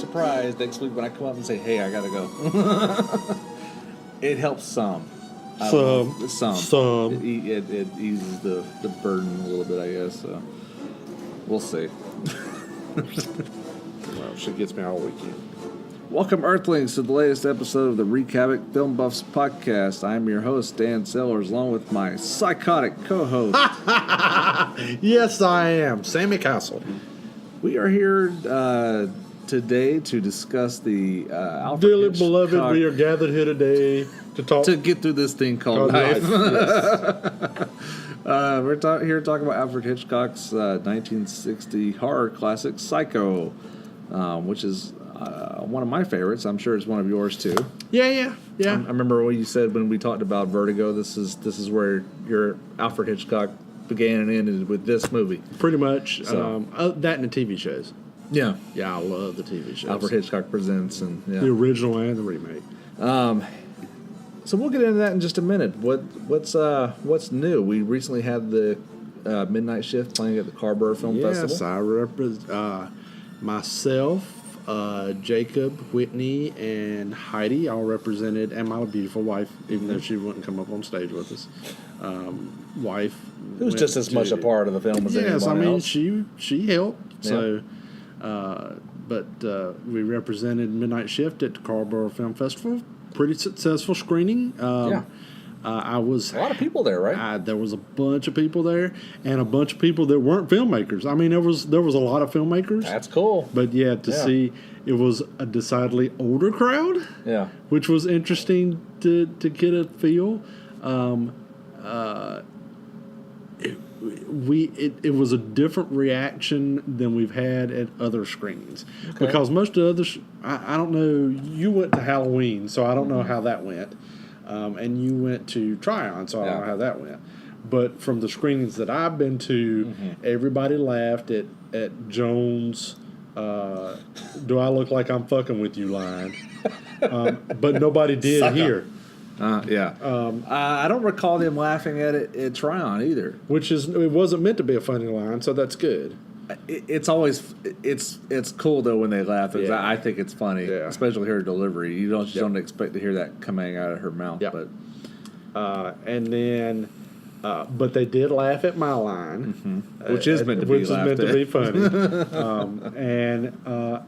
surprised next week when I come up and say, hey, I got to go. It helps some. Some. It eases the burden a little bit, I guess. So we'll see. Well, she gets me all weekend. Welcome, Earthlings, to the latest episode of the Wreak Havoc Film Buffs podcast. I'm your host, Dan Sellers, along with my psychotic co-host. Yes, I am. Sammie Castle. We are here today to discuss the Alfred Dearly Hitchcock, beloved, we are gathered here today to talk. to get through this thing called life. Yes. We're here talking about Alfred Hitchcock's 1960 horror classic, Psycho, which is one of my favorites. I'm sure it's one of yours too. Yeah. I remember what you said when we talked about Vertigo. This is where your Alfred Hitchcock began and ended with this movie. Pretty much. So. That and the TV shows. Yeah, I love the TV shows. Alfred Hitchcock Presents and the original and the remake. So we'll get into that in just a minute. What's new? We recently had the Midnight Shift playing at the Carrboro Film Festival. Yes, I represent myself. Jacob, Whitney, and Heidi all represented, and my beautiful wife, even though she wouldn't come up on stage with us. Wife, who's just as much a part of the film as anyone else. Yes, I mean she helped. Yeah. So, but we represented Midnight Shift at the Carrboro Film Festival. Pretty successful screening. I was a lot of people there, right? There was a bunch of people there, and a bunch of people that weren't filmmakers. I mean, there was a lot of filmmakers. That's cool. But to see, it was a decidedly older crowd. Yeah, which was interesting to get a feel. It was a different reaction than we've had at other screenings, because most of the others, I don't know. You went to Halloween, so I don't know how that went. And you went to Tryon, so I don't know how that went. But from the screenings that I've been to, everybody laughed at Jones' "Do I look like I'm fucking with you?" line. But nobody did here. I don't recall them laughing at it at Tryon either. It wasn't meant to be a funny line, so that's good. It's always it's cool though when they laugh. I think it's funny, especially her delivery. You don't expect to hear that coming out of her mouth. Yeah. But they did laugh at my line, which is meant to be funny. And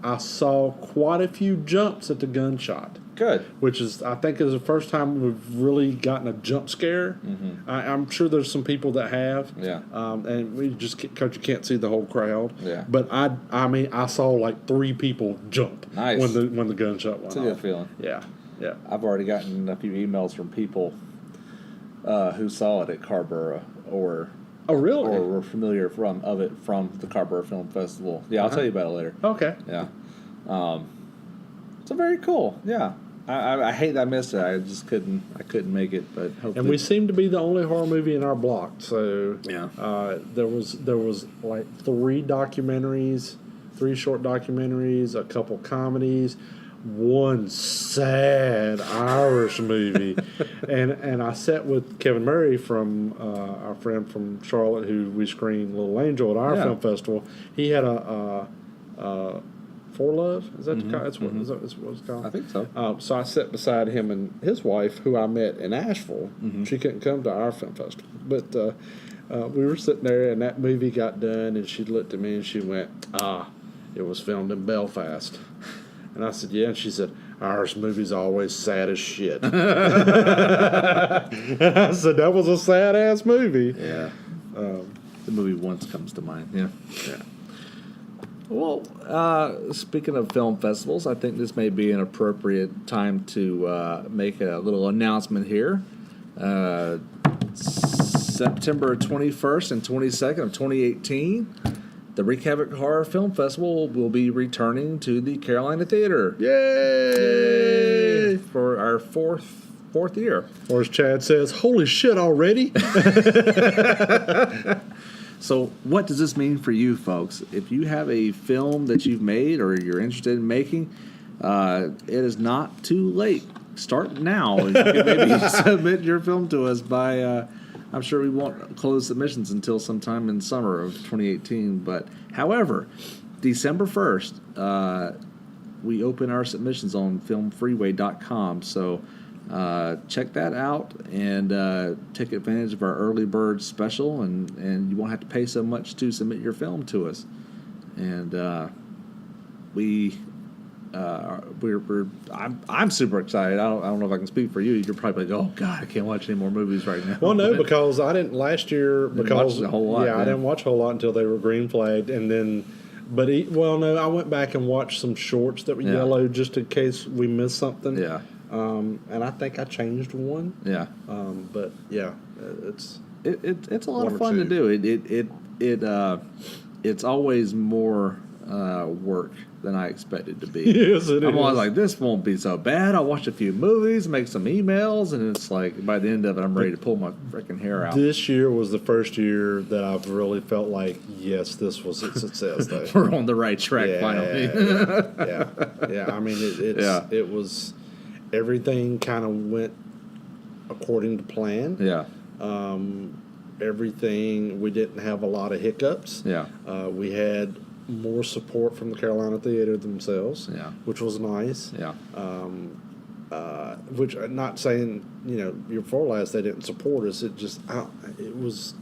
I saw quite a few jumps at the gunshot. Good. Which is, I think, is the first time we've really gotten a jump scare. I'm sure there's some people that have. Yeah. And we just, because you can't see the whole crowd. Yeah. But I saw like 3 people jump. Nice. When the gunshot went off. It's a good feeling. Yeah. I've already gotten a few emails from people who saw it at Carrboro or were familiar from the Carrboro Film Festival. Yeah, I'll tell you about it later. Okay. Yeah. So very cool. Yeah. I hate that I missed it. I just couldn't make it, but hopefully. And we seem to be the only horror movie in our block. So yeah. There was like 3 short documentaries, a couple comedies, one sad Irish movie, and I sat with Kevin Murray from our friend from Charlotte, who we screened Little Angel at our film festival. He had a For Love, is that that's what it's called? I think so. So I sat beside him and his wife, who I met in Asheville. She couldn't come to our film festival, but we were sitting there, and that movie got done, and she looked at me and she went, it was filmed in Belfast. And I said, yeah. And she said, Irish movies are always sad as shit. And I said, that was a sad-ass movie. Yeah. The movie Once comes to mind. Yeah. Well, speaking of film festivals, I think this may be an appropriate time to make a little announcement here. September 21st and 22nd of 2018, the Wreak Havoc Horror Film Festival will be returning to the Carolina Theater. Yay! For our fourth year. Or as Chad says, holy shit already. So what does this mean for you folks? If you have a film that you've made or you're interested in making, it is not too late. Start now. You can maybe submit your film to us by, I'm sure we won't close submissions until sometime in summer of 2018. But however, December 1st, we open our submissions on filmfreeway.com. So check that out and take advantage of our early bird special, and you won't have to pay so much to submit your film to us. And I'm super excited. I don't know if I can speak for you. You're probably like, oh God, I can't watch any more movies right now. Well, no, because I didn't last year. Because watch a whole lot, I didn't watch a whole lot until they were green flagged, and then. But no, I went back and watched some shorts that were yellow just in case we missed something. Yeah. And I think I changed one. Yeah. But yeah, it's a lot of fun to do. It's always more work than I expected to be. Yes, it is. I'm always like, this won't be so bad. I'll watch a few movies, make some emails, and it's like by the end of it, I'm ready to pull my freaking hair out. This year was the first year that I've really felt like, yes, this was a success. Though. We're on the right track finally. Yeah. I mean, it was everything kind of went according to plan. Yeah. Everything, we didn't have a lot of hiccups. Yeah. We had more support from the Carolina Theater themselves, which was nice. Yeah. Which I'm not saying, year before last they didn't support us. It just it was.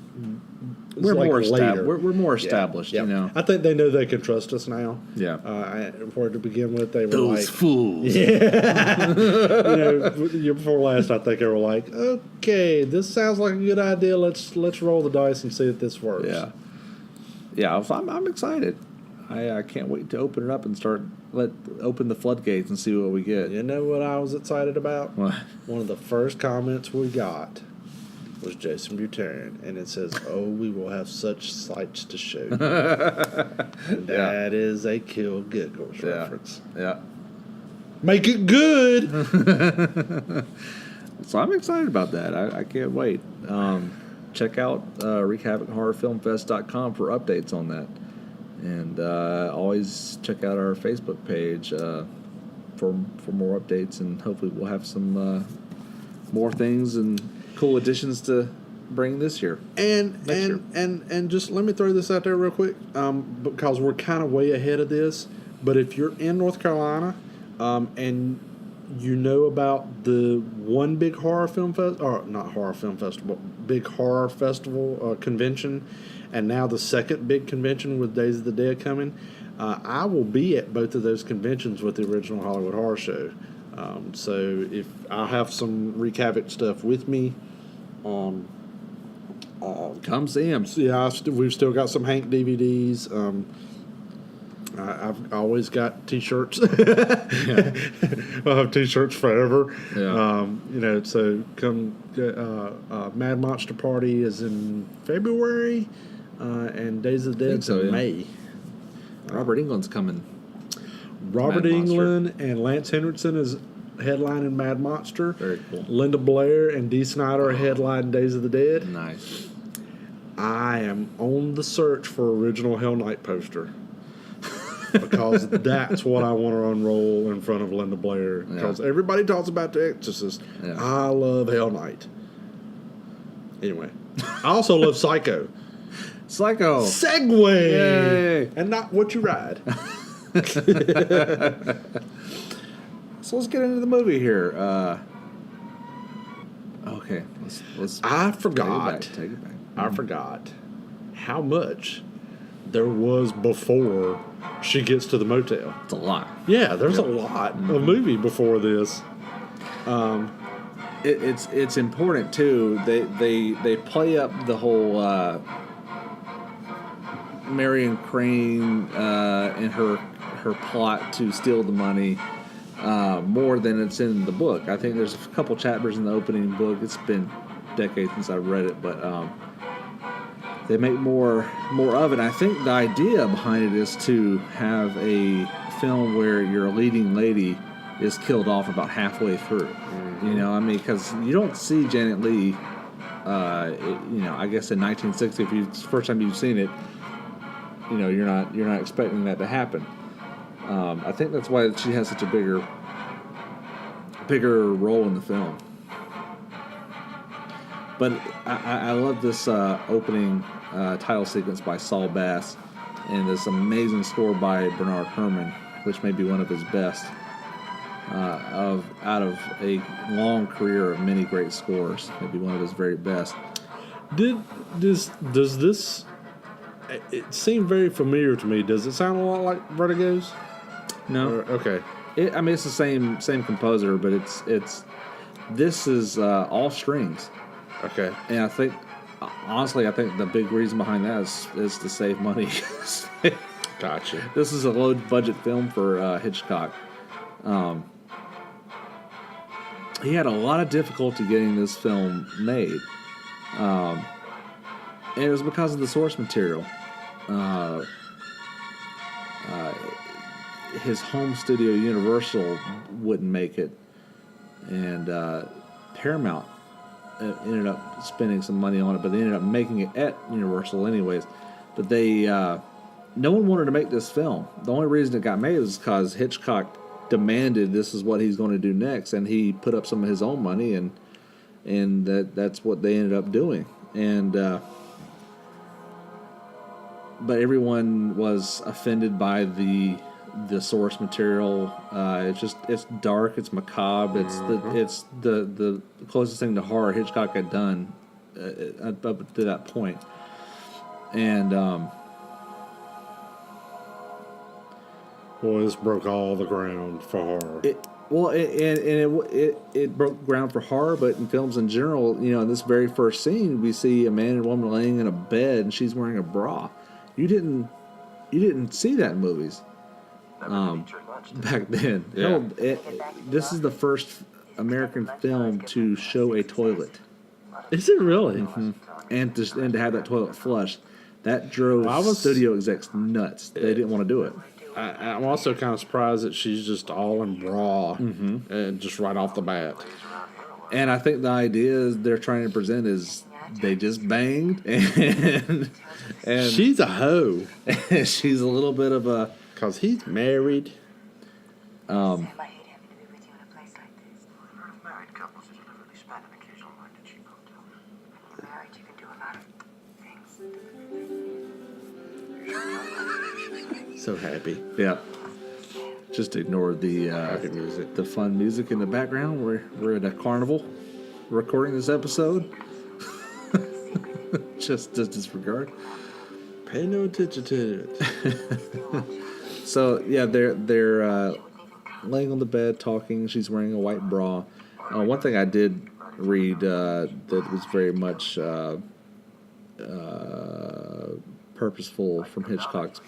We're like more later. We're more established, I think they know they can trust us now. Yeah. For to begin with, they were those fools. Yeah. Year before last, I think they were like, okay, this sounds like a good idea. Let's roll the dice and see if this works. Yeah. Yeah. So I'm excited. I can't wait to open it up and open the floodgates and see what we get. You know what I was excited about? What? One of the first comments we got was Jason Buterin, and it says, "Oh, we will have such sights to show you." That is a Kill Giggles reference. Yeah. Make it good. So I'm excited about that. I can't wait. Check out wreakhavocHorrorFilmFest.com for updates on that. And always check out our Facebook page for more updates, and hopefully we'll have some more things and cool additions to bring this year. And just let me throw this out there real quick, because we're kind of way ahead of this. But if you're in North Carolina, and you know about the one big horror film big horror festival convention, and now the second big convention with Days of the Dead coming, I will be at both of those conventions with the original Hollywood Horror Show. So if I'll have some Wreak Havoc stuff with me. Come see him. Yeah, we've still got some Hank DVDs. I've always got T-shirts. I'll have T-shirts forever. Yeah. So come. Mad Monster Party is in February, and Days of the Dead is in May. Robert Englund's coming. Robert Englund and Lance Henriksen is headlining Mad Monster. Very cool. Linda Blair and Dee Snider are headlining Days of the Dead. Nice. I am on the search for original Hell Night poster. Because that's what I want to unroll in front of Linda Blair. Because everybody talks about The Exorcist. Yeah. I love Hell Night. Anyway, I also love Psycho. Psycho. Segway! Yay. And not What You Ride. So let's get into the movie here. Okay, let's. I forgot. Take it back. I forgot how much there was before she gets to the motel. It's a lot. Yeah, there's a lot of movie before this. It's important too. They play up the whole Marion Crane and her plot to steal the money more than it's in the book. I think there's a couple chapters in the opening book. It's been decades since I've read it, but they make more of it. I think the idea behind it is to have a film where your leading lady is killed off about halfway through. Mm-hmm. Because you don't see Janet Leigh. I guess in 1960, if it's the first time you've seen it, you're not expecting that to happen. I think that's why she has such a bigger role in the film. But I love this opening title sequence by Saul Bass and this amazing score by Bernard Herrmann, which may be one of his best out of a long career of many great scores. Maybe one of his very best. Does this? It seemed very familiar to me. Does it sound a lot like Vertigo's? No. Okay. I mean, it's the same composer, but this is all strings. Okay. And I think, honestly, the big reason behind that is to save money. Gotcha. This is a low budget film for Hitchcock. He had a lot of difficulty getting this film made. And it was because of the source material. His home studio, Universal, wouldn't make it. And Paramount ended up spending some money on it, but they ended up making it at Universal anyways. But no one wanted to make this film. The only reason it got made was because Hitchcock demanded this is what he's going to do next, and he put up some of his own money, and that's what they ended up doing. And but everyone was offended by the source material. It's dark, it's macabre, it's the closest thing to horror Hitchcock had done up to that point. And well, this broke all the ground for horror. It broke ground for horror, but in films in general, in this very first scene, we see a man and woman laying in a bed, and she's wearing a bra. You didn't see that in movies back then. Yeah. Hell, this is the first American film to show a toilet. Is it really? Mm-hmm. And to have that toilet flushed. That drove studio execs nuts. They didn't want to do it. I'm also kind of surprised that she's just all in bra and just right off the bat. And I think the idea they're trying to present is they just banged and she's a hoe. She's a little bit of a... Because he's married. Sam, I hate having to be with you in a place like this. I've heard of married couples that deliberately spend an occasional night at cheap hotel. When you're married, you can do a lot of things. So happy. Yeah. Just ignore the music. the fun music in the background. We're at a carnival recording this episode. just disregard. Pay no attention to it. So yeah, they're laying on the bed talking. She's wearing a white bra. One thing I did read that was very much purposeful from Hitchcock's.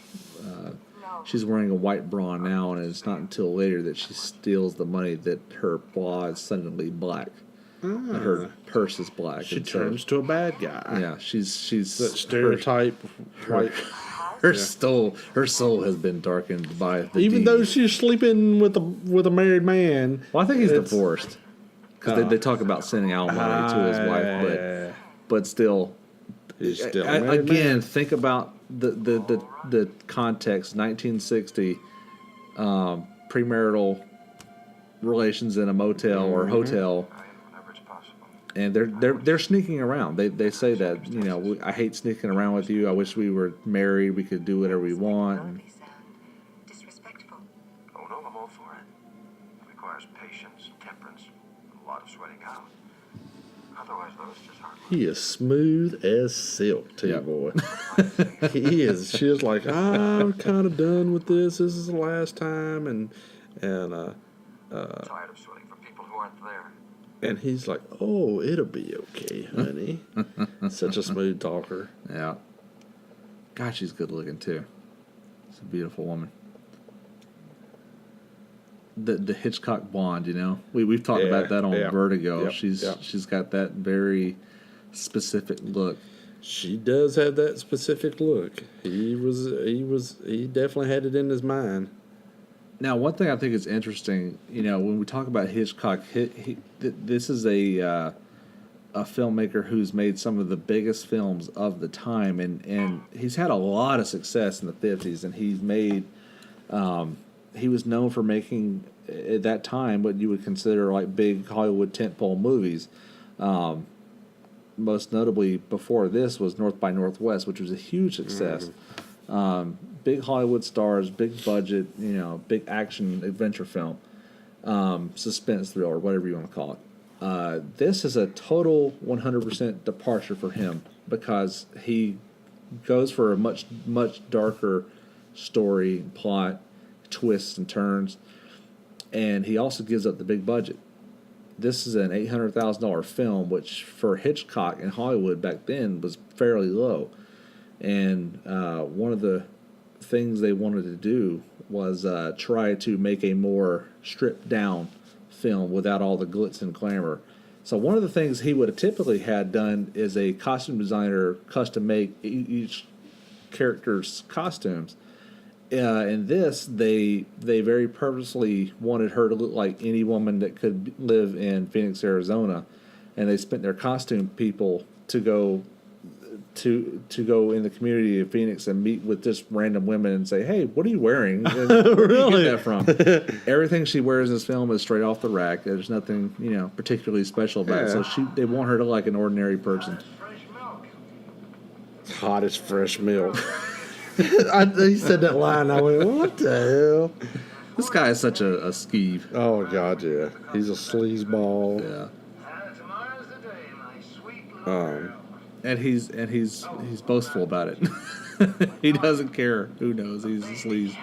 She's wearing a white bra now, and it's not until later that she steals the money that her bra is suddenly black. And her purse is black. She turns to a bad guy. Yeah, she's That stereotype. Her soul has been darkened by the Even deed. though she's sleeping with a married man. Well, I think he's divorced because they talk about sending alimony to his wife, but still, He's still a married again, man. think about the context. 1960, premarital relations in a motel or hotel. Whenever it's possible. And they're sneaking around. They say that I hate sneaking around with you. I wish we were married. We could do whatever we want. Melody sound disrespectful. Oh no, I'm all for it. It requires patience, temperance, a lot of sweating out. Otherwise, though, it's just hard work. He is smooth as silk, T-boy. He is. She is like, I'm kind of done with this. This is the last time. And I'm tired of sweating for people who aren't there. and he's like, oh, it'll be okay, honey. Such a smooth talker. Yeah. God, she's good looking too. She's a beautiful woman. The Hitchcock blonde, we've talked about that on Vertigo. Yep, She's got that very specific look. She does have that specific look. He definitely had it in his mind. Now, one thing I think is interesting, when we talk about Hitchcock, this is a filmmaker who's made some of the biggest films of the time, and he's had a lot of success in the 50s, and he's made, he was known for making, at that time, what you would consider like big Hollywood tentpole movies. Most notably before this was North by Northwest, which was a huge success. big Hollywood stars, big budget, big action adventure film, suspense thriller, whatever you want to call it. This is a total 100% departure for him because he goes for a much, much darker story, plot, twists and turns, and he also gives up the big budget. This is an $800,000 film, which for Hitchcock in Hollywood back then was fairly low. And one of the things they wanted to do was try to make a more stripped down film without all the glitz and glamour. So one of the things he would have typically had done is a costume designer custom make each character's costumes. In this, they very purposely wanted her to look like any woman that could live in Phoenix, Arizona, and they spent their costume people to go in the community of Phoenix and meet with just random women and say, "Hey, what are you wearing? And where do you get that from?" Everything she wears in this film is straight off the rack. There's nothing particularly special about it. So they want her to look like an ordinary person. Hot as fresh milk. He said that line. I went, "What the hell?" This guy is such a skeeve. Oh God, yeah. He's a sleazeball. Yeah. Tomorrow's the day, my sweet little girl. And he's boastful about it. He doesn't care. Who knows? He's a sleaze.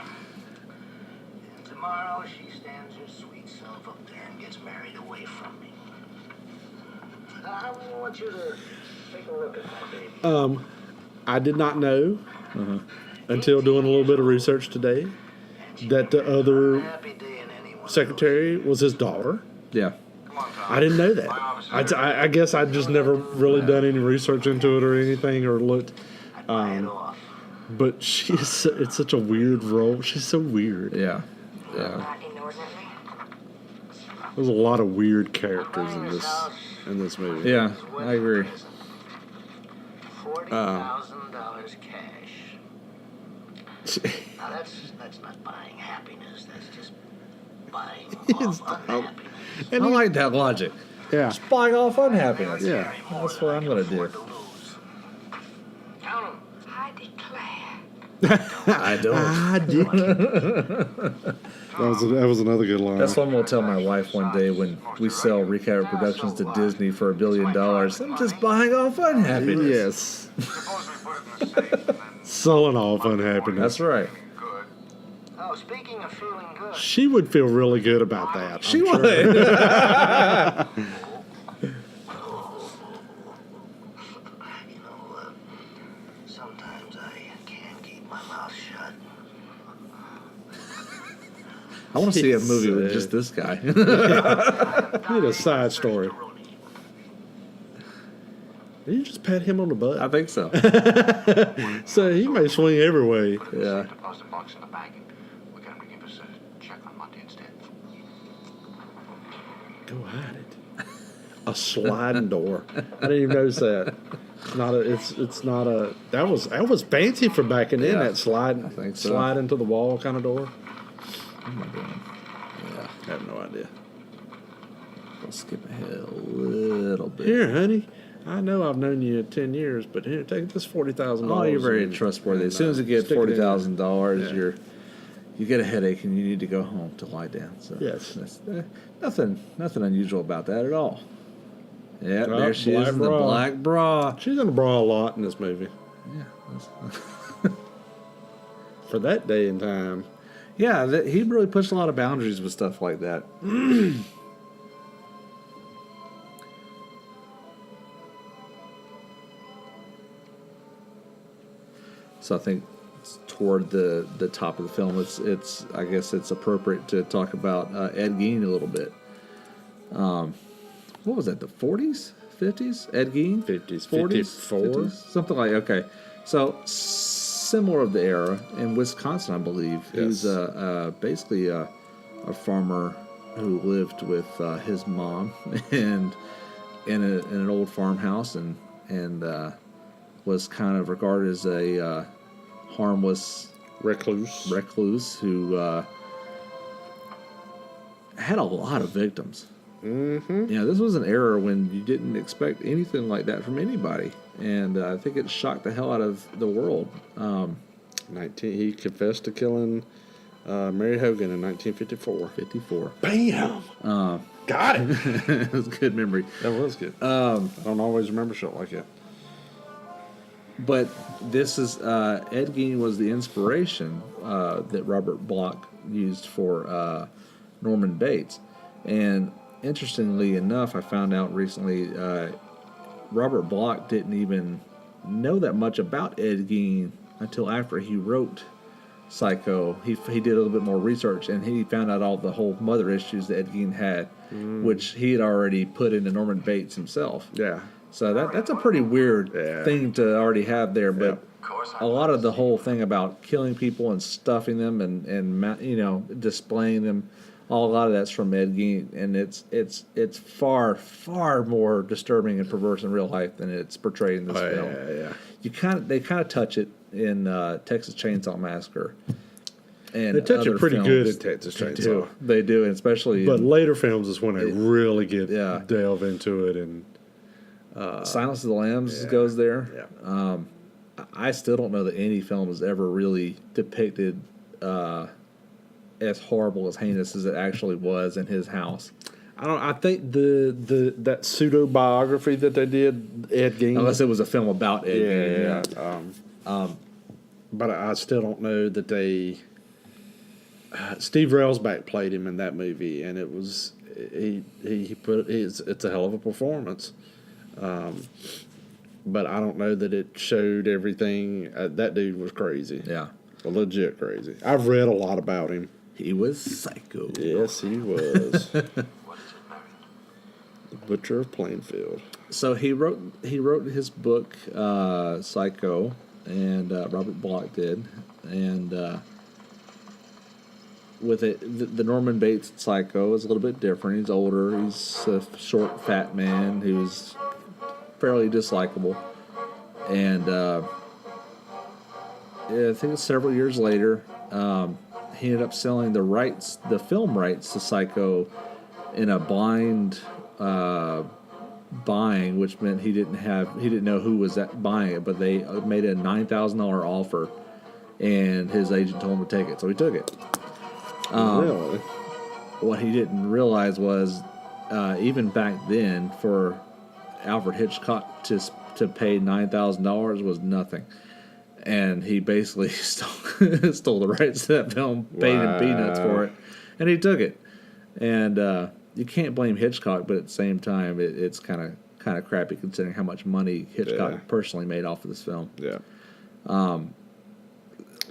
And tomorrow she stands her sweet self up there and gets married away from me. I want you to take a look at my baby. I did not know until doing a little bit of research today that the other Happy day in any one of secretary was his daughter. Yeah. Come on, Tom. I didn't know that. I guess I'd just never really done any research into it or anything or looked. Buy it off. But it's such a weird role. She's so weird. Yeah. Yeah. Not inordinately. There's a lot of weird characters in this movie. Yeah, I agree. $40,000 cash. Now that's not buying happiness. That's just buying off unhappiness. I like that logic. Yeah. Just buying off unhappiness. Yeah. That's what I'm going to do. Count 'em. I declare. I don't. I did. That was another good line. That's what I'm going to tell my wife one day when we sell Recap Productions to Disney for $1 billion. I'm just buying off unhappiness. Yes. Suppose we put it in the safe and then Selling off unhappiness. That's right. good. Oh, speaking of feeling good. She would feel really good about that. She I'm sure. would. Sometimes I can't keep my mouth shut. I want to see a movie with just this guy. Need a side story. Did you just pat him on the butt? I think so. So he may swing every way. Yeah. Deposit box in the bank. We're going to give us a check on Monday instead. Go hide it. A sliding door. I didn't even notice that. It's not a. That was fancy for back in then. Yeah, That slide I think so. slide into the wall kind of door. What am I doing? Yeah, I have no idea. I'll skip ahead a little bit. Here, honey. I know I've known you 10 years, but here, take this $40,000. Oh, you're very trustworthy. As soon as you get stick it in. $40,000, Yeah. you get a headache and you need to go home to lie down. So Yes. that's, nothing unusual about that at all. Yeah, Oh, there she is black in the bra. black bra. She's in a bra a lot in this movie. Yeah, For that day and time. yeah. He really pushed a lot of boundaries with stuff like that. So I think toward the top of the film, it's I guess it's appropriate to talk about Ed Gein a little bit. What was that? The 40s, 50s? Ed Gein, 50s, 40s, 54? 50s? Something like okay. So similar of the era in Wisconsin, I believe. Yes. He's basically a farmer who lived with his mom and in an old farmhouse and was kind of regarded as a harmless Recluse. who had a lot of victims. Mm-hmm. This was an era when you didn't expect anything like that from anybody, and I think it shocked the hell out of the world. He confessed to killing Mary Hogan in 1954. 54. Bam! Got it. It was a good memory. That was good. I don't always remember shit like that. But this is Ed Gein was the inspiration that Robert Bloch used for Norman Bates. And interestingly enough, I found out recently Robert Bloch didn't even know that much about Ed Gein until after he wrote Psycho. He did a little bit more research, and he found out all the whole mother issues that Ed Gein had, which he had already put into Norman Bates himself. Yeah. So that's a pretty weird thing to already have there. But a lot of the whole thing about killing people and stuffing them and displaying them, a lot of that's from Ed Gein, and it's far more disturbing and perverse in real life than it's portrayed in this film. Yeah. They kind of touch it in Texas Chainsaw Massacre. And they touch it pretty films. good in Texas Chainsaw. They do, and especially. But later films is when they really delve into it, and Silence of the Lambs goes there. Yeah. I still don't know that any film has ever really depicted as horrible, as heinous as it actually was in his house. I think that pseudo biography that they did, Ed Gein, Unless it was a film about Ed Gein. But I still don't know that they. Steve Railsback played him in that movie, and it was it's a hell of a performance. But I don't know that it showed everything. That dude was crazy. Yeah. Legit crazy. I've read a lot about him. He was psycho. Yes, he was. The Butcher of Plainfield. So he wrote his book Psycho, and Robert Bloch did, and with it, the Norman Bates Psycho is a little bit different. He's older. He's a short, fat man who's fairly dislikable, and I think it's several years later. He ended up selling the film rights to Psycho in a blind buying, which meant he didn't know who was buying it, but they made a $9,000 offer, and his agent told him to take it, so he took it. Really? What he didn't realize was, even back then, for Alfred Hitchcock to pay $9,000 was nothing. And he basically stole the rights to that film, paid him peanuts for it, and he took it. And you can't blame Hitchcock, but at the same time, it's kind of crappy considering how much money Hitchcock personally made off of this film. Yeah.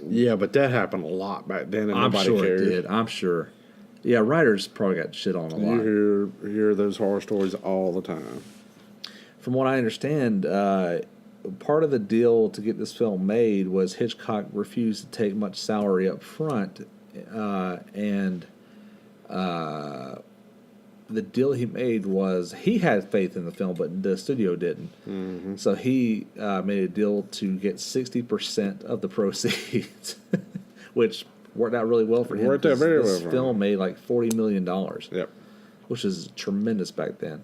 Yeah, but that happened a lot back then, and nobody cared. It did. I'm sure. Yeah, writers probably got shit on a lot. You hear those horror stories all the time. From what I understand, part of the deal to get this film made was Hitchcock refused to take much salary up front, and the deal he made was he had faith in the film, but the studio didn't. Mm-hmm. So he made a deal to get 60% of the proceeds, which worked out really well for him. Worked out very well. This film made like $40 million. Yep. Which is tremendous back then.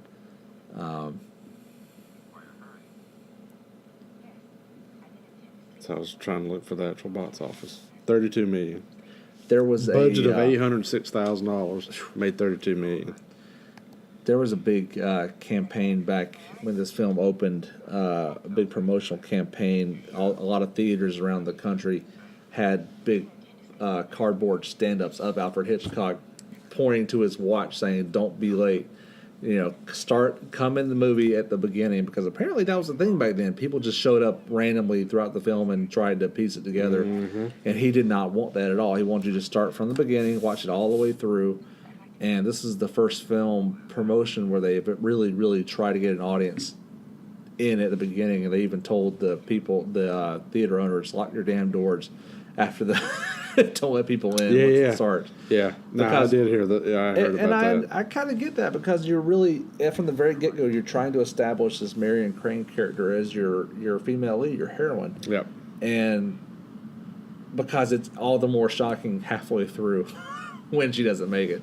So I was trying to look for the actual box office. $32 million. There was budget of $806,000. Made $32 million. There was a big campaign back when this film opened, a big promotional campaign. A lot of theaters around the country had big cardboard stand-ups of Alfred Hitchcock pointing to his watch saying, "Don't be late." Come in the movie at the beginning, because apparently that was the thing back then. People just showed up randomly throughout the film and tried to piece it together. Mm-hmm. And he did not want that at all. He wanted you to start from the beginning, watch it all the way through. And this is the first film promotion where they really, really try to get an audience in at the beginning. And they even told the people, the theater owners, lock your damn doors after the... don't let people in once it starts. Yeah, no, I did hear that. Yeah, I heard about that. And I kind of get that, because you're really, from the very get-go, you're trying to establish this Marion Crane character as your female lead, your heroine. Yep. And because it's all the more shocking halfway through when she doesn't make it.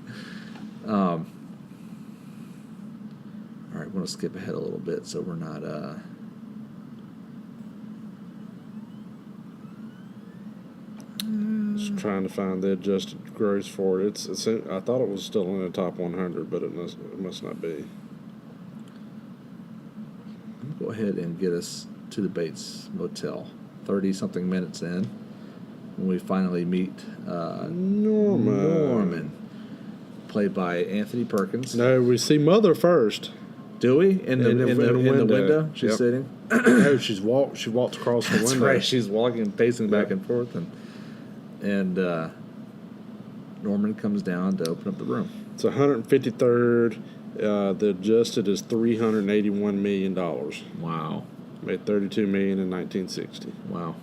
All right, I'm going to skip ahead a little bit so we're not... trying to find the adjusted gross for it. I thought it was still in the top 100, but it must not be. Go ahead and get us to the Bates Motel. 30-something minutes in, when we finally meet Norman, played by Anthony Perkins. No, we see Mother first. Do we? In the window? She's Yep. sitting? No, she walks across the That's window. right. She's walking, pacing back and forth, and Norman comes down to open up the room. It's 153rd. The adjusted is $381 million. Wow. Made $32 million in 1960. Wow.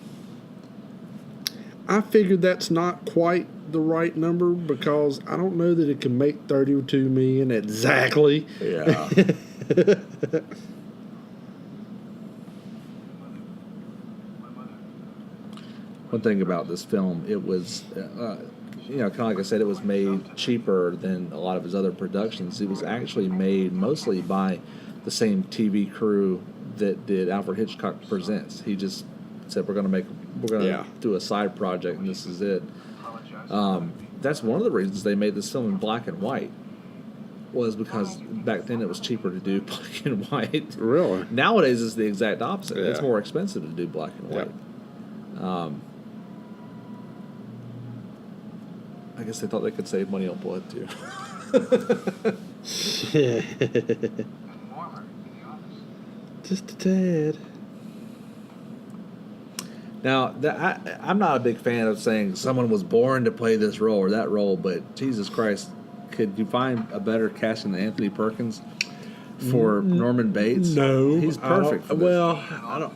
I figured that's not quite the right number because I don't know that it can make $32 million exactly. Yeah. One thing about this film, it was, kind of like I said, it was made cheaper than a lot of his other productions. It was actually made mostly by the same TV crew that did Alfred Hitchcock Presents. He just said, we're going to do a side project, and this is it. That's one of the reasons they made this film in black and white, was because back then it was cheaper to do black and white. Really? Nowadays it's the exact opposite. Yeah. It's more expensive to do black and white. I guess they thought they could save money on blood too. Just a tad. Now, I'm not a big fan of saying someone was born to play this role or that role, but Jesus Christ, could you find a better casting than Anthony Perkins for Norman Bates? No, he's perfect. For this. Well, I don't.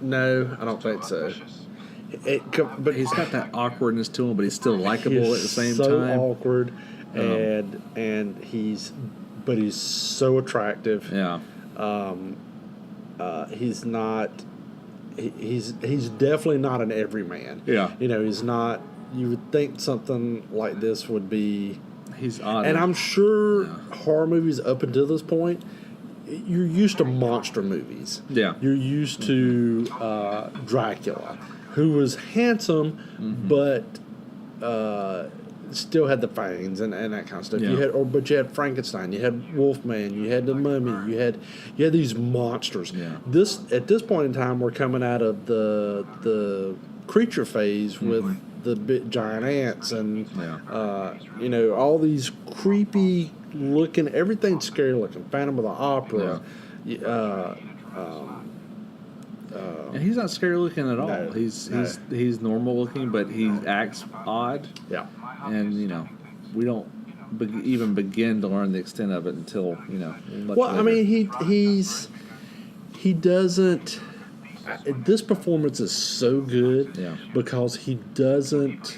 No, I don't think so. But he's got that awkwardness to him, but he's still likable at the same so time. Awkward, and he's so attractive. Yeah. He's not. He's definitely not an everyman. Yeah. He's not. You would think something like this would be. He's odd. And I'm sure horror movies up until this point, you're used to monster movies. Yeah. You're used to Dracula, who was handsome, but still had the fangs and that kind of stuff. Yeah. But you had Frankenstein, you had Wolfman, you had the Mummy, you had these monsters. Yeah. At this point in time, we're coming out of the creature phase with the big giant ants and all these creepy looking, everything's scary looking. Phantom of the Opera. And he's not scary looking at all. No, he's normal looking, but he acts odd. Yeah. And we don't even begin to learn the extent of it until much Well, later. I mean, he doesn't. This performance is so good because he doesn't.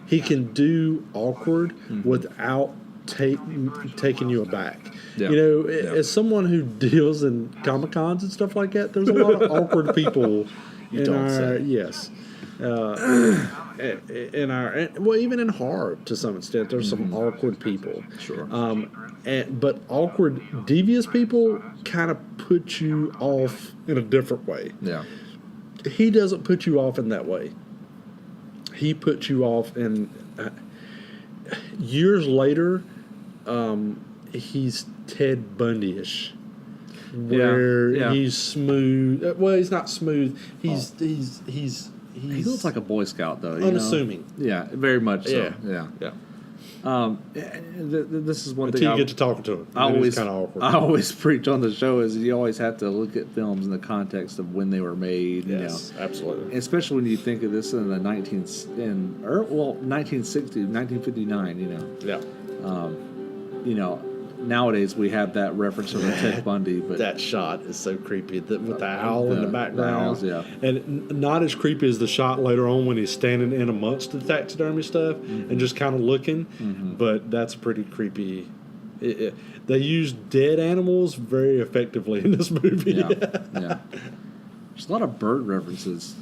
He can do awkward without taking you aback. Yeah. As someone who deals in Comic-Cons and stuff like that, there's a lot of awkward people yes. Even in horror to some extent, there's some awkward people. Sure. But awkward, devious people kind of put you off in a different way. Yeah. He doesn't put you off in that way. He puts you off in years later. He's Ted Bundy-ish, where he's smooth. Well, he's not smooth. He's He looks like a Boy Scout, though. unassuming. Yeah, very much so. Yeah. This is one Until thing you get to talking to him. I always kind of awkward. I always preach on the show is you always have to look at films in the context of when they were made. Yes, absolutely. Especially when you think of this in the 1960s, 1959. Yeah. Nowadays we have that reference of Ted Bundy, but That shot is so creepy with the owl in the background. The owls, And not as creepy as the shot later on when he's standing in amongst the taxidermy stuff and just kind of looking. But that's pretty creepy. They use dead animals very effectively in this movie. yeah. There's a lot of bird references.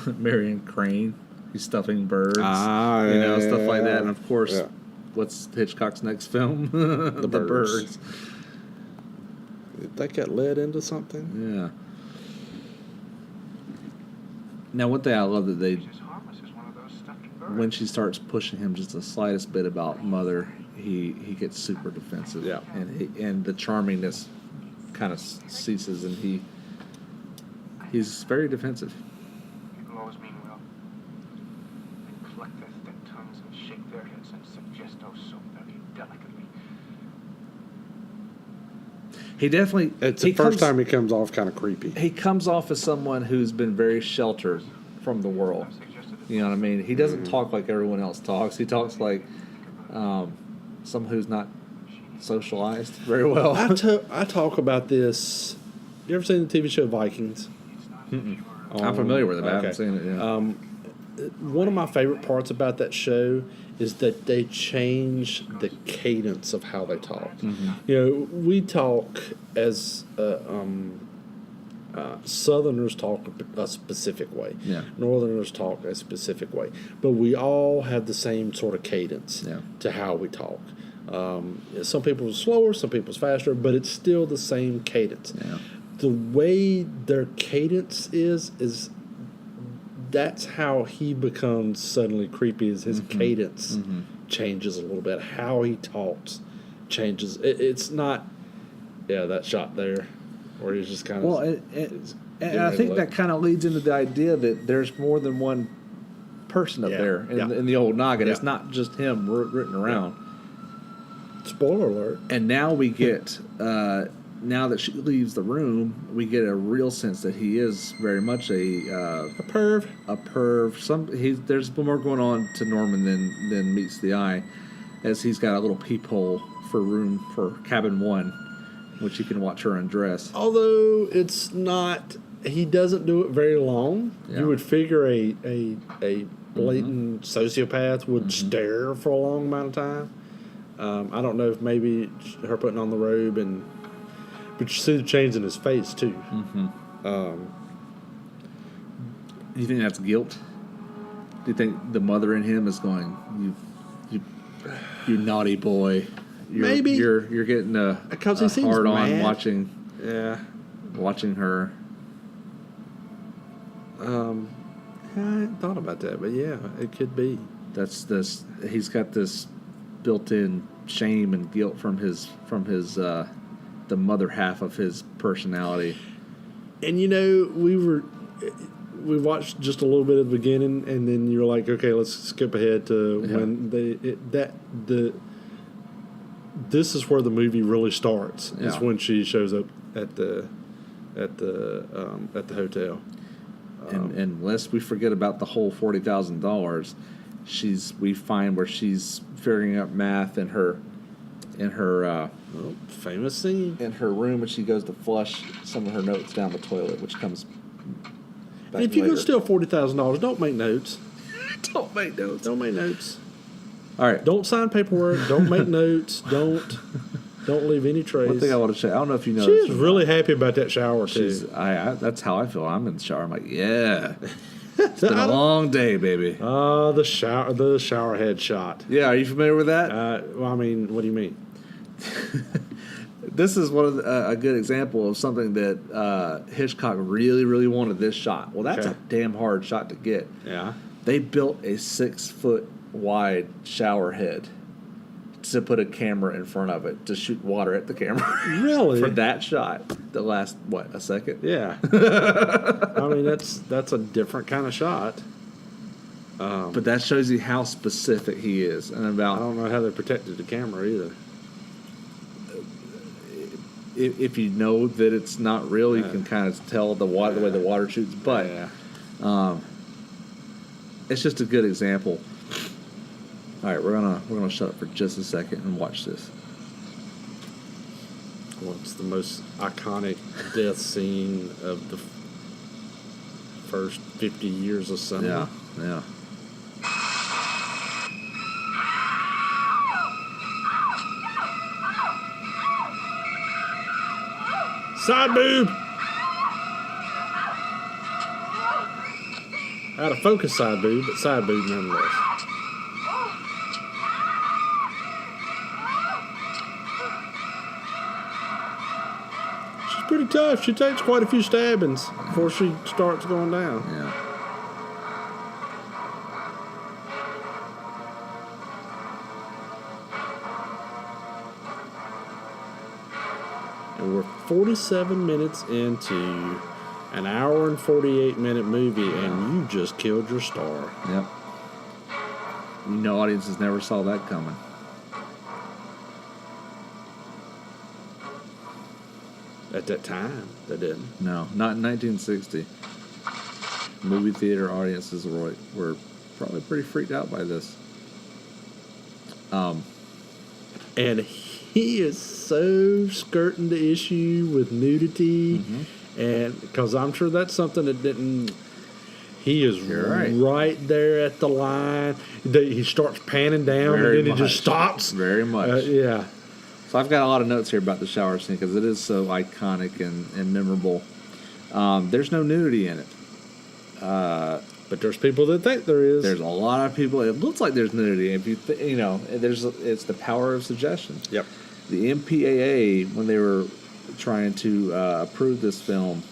Marion Crane, he's stuffing birds, stuff like that, and of course. Yeah. What's Hitchcock's next film? The birds. Did that get led into something? Yeah. Now, one thing I love that they when she starts pushing him just the slightest bit about mother, he gets super defensive. Yeah. And the charmingness kind of ceases, and he's very defensive. People always mean well. They cluck their thick tongues and shake their heads and suggest oh so very delicately. He definitely. It's the first time he comes off kind of creepy. He comes off as someone who's been very sheltered from the world. You know what I mean? He doesn't talk like everyone else talks. He talks like someone who's not socialized very well. I talk about this. You ever seen the TV show Vikings? I'm familiar with it, but I haven't seen it yet. One of my favorite parts about that show is that they change the cadence of how they talk. You know, we talk as Southerners talk a specific way. Yeah. Northerners talk a specific way. But we all have the same sort of cadence to how we talk. Some people are slower, some people's faster, but it's still the same cadence. Yeah. The way their cadence is that's how he becomes suddenly creepy, is his cadence changes a little bit. How he talks changes. It's not, that shot there where he's just kind of... Well, and I think that kind of leads into the idea that there's more than one person up there in the old noggin. Yeah. It's not just him written around. Spoiler alert. And now we get, now that she leaves the room, we get a real sense that he is very much a perv. A perv. There's more going on to Norman than meets the eye, as he's got a little peephole for cabin 1, which you can watch her undress. Although it's not, he doesn't do it very long. Yeah. You would figure a blatant sociopath would stare for a long amount of time. I don't know if maybe her putting on the robe but you see the change in his face too. You think that's guilt? Do you think the mother in him is going, you naughty boy? Maybe you're getting because he seems hard mad. on watching her. I hadn't thought about that, but yeah, it could be. He's got this built-in shame and guilt from his the mother half of his personality. And you know, we watched just a little bit of the beginning, and then you're like, okay, let's skip ahead to when this is where the movie really starts. Yeah. Is when she shows up at the hotel. And unless we forget about the whole $40,000, we find where she's figuring out math in her famous scene in her room, and she goes to flush some of her notes down the toilet, which comes back if you're later. gonna steal $40,000, don't make notes. Don't make notes. Don't make notes. All right. Don't sign paperwork. Don't make notes. Don't leave any trace. One thing I want to say, I don't know if you know. She's really happy about that shower too. That's how I feel. I'm in the shower. I'm like, yeah. It's been a long day, baby. The shower head shot. Yeah, are you familiar with that? Well, I mean, what do you mean? This is one of a good example of something that Hitchcock really, really wanted this shot. Well, that's a damn hard shot to get. Yeah. They built a 6-foot wide shower head to put a camera in front of it to shoot water at the camera. Really? For that shot that lasts, a second? Yeah. I mean, that's a different kind of shot. But that shows you how specific he is. And I don't know how they protected the camera either. If you know that it's not real, you can kind of tell the way the water shoots. But it's just a good example. All right, we're gonna shut up for just a second and watch this. Well, it's the most iconic death scene of the first 50 years of cinema. Yeah. Side boob! Out of focus side boob, but side boob nonetheless. She's pretty tough. She takes quite a few stabbings before she starts going down. Yeah. And we're 47 minutes into an hour and 48-minute movie, and you just killed your star. Yep. You know, audiences never saw that coming. At that time, they didn't. No, not in 1960. Movie theater audiences were probably pretty freaked out by this. And he is so skirting the issue with nudity, and because I'm sure that's something that didn't. He is right there at the line. He starts panning down, Very and then much. he just stops. Very much. Yeah. So I've got a lot of notes here about the shower scene because it is so iconic and memorable. There's no nudity in it. But there's people that think there is. There's a lot of people. It looks like there's nudity. If you it's the power of suggestion. Yep. The MPAA, when they were trying to approve this film,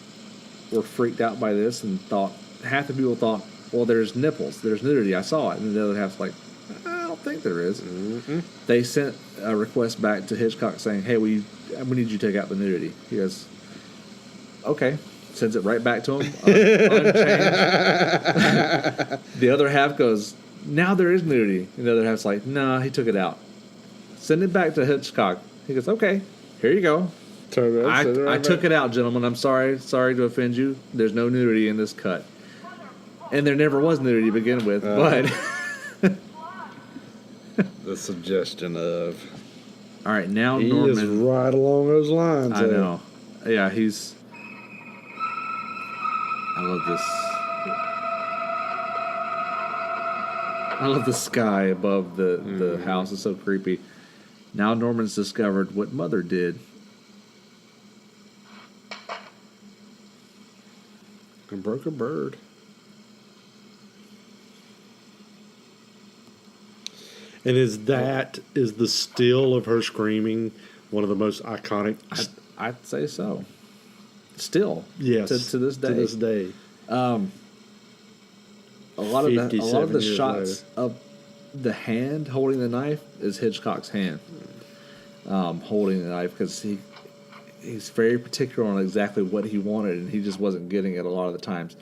were freaked out by this and thought, half the people thought, well, there's nipples, there's nudity, I saw it. And the other half's like, I don't think there is. Mm-hmm. They sent a request back to Hitchcock saying, hey, we need you to take out the nudity. He goes, okay. Sends it right back to him, unchanged. The other half goes, now there is nudity. And the other half's like, nah, he took it out. Send it back to Hitchcock. He goes, okay, here you go. I took it out, gentlemen. I'm sorry to offend you. There's no nudity in this cut. And there never was nudity to begin with, but... the suggestion of... All right, now he Norman... is right along those lines. I know. Yeah, he's... I love this. I love the sky above the house. It's so creepy. Now Norman's discovered what Mother did. And broke a bird. And is the still of her screaming one of the most iconic? I'd say so. Still, yes, to this day. To this day, a lot of the shots later. of the hand holding the knife is Hitchcock's hand holding the knife because he's very particular on exactly what he wanted, and he just wasn't getting it a lot of the times.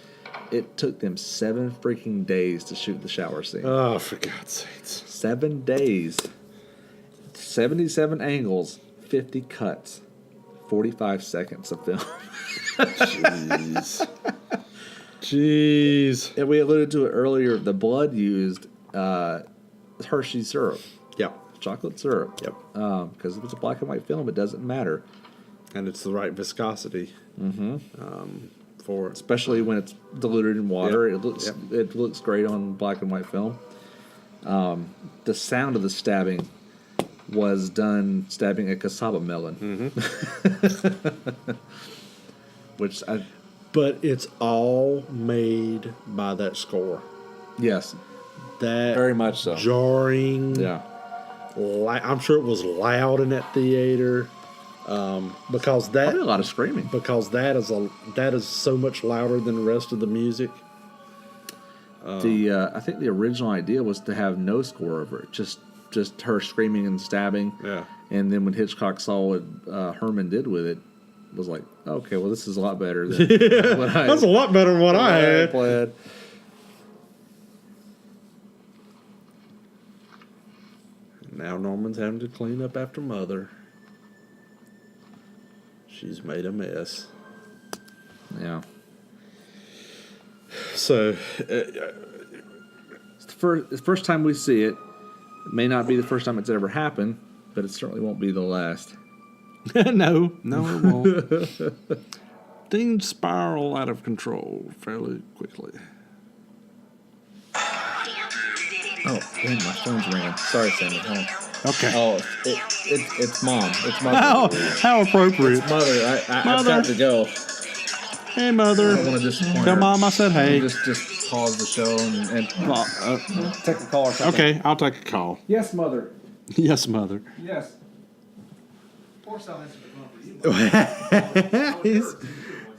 It took them 7 freaking days to shoot the shower scene. Oh, for God's sakes! 7 days, 77 angles, 50 cuts, 45 seconds of film. Jeez. And we alluded to it earlier. The blood used Hershey syrup. Yep. Chocolate syrup. Yep. Because it was a black and white film, it doesn't matter. And it's the right viscosity. Mm-hmm. For it. Especially when it's diluted in water. Yep. It looks great on black and white film. The sound of the stabbing was done stabbing a cassava melon. Mm-hmm. But it's all made by that score. Yes. That very much so. Jarring. Yeah. I'm sure it was loud in that theater. Because that probably a lot of screaming. Because that is so much louder than the rest of the music. I think the original idea was to have no score over it, just her screaming and stabbing. Yeah. And then when Hitchcock saw what Herman did with it, was like, okay, well, this is a lot better than what that's a lot better than what I had. Planned. Now Norman's having to clean up after Mother. She's made a mess. Yeah. So, it's the first time we see it. It may not be the first time it's ever happened, but it certainly won't be the last. No, it won't. Things spiral out of control fairly quickly. Oh, damn, my phone's ringing. Sorry, Sammie. Hold on. Okay. Oh, it's Mom. It's Mother. How appropriate. It's Mother. I've Mother. got to go. Hey, Mother. I don't want to disappoint Tell her. Mom I said hey. Just pause the show and take a call or something. Okay, I'll take a call. Yes, Mother. Yes, Mother. Yes.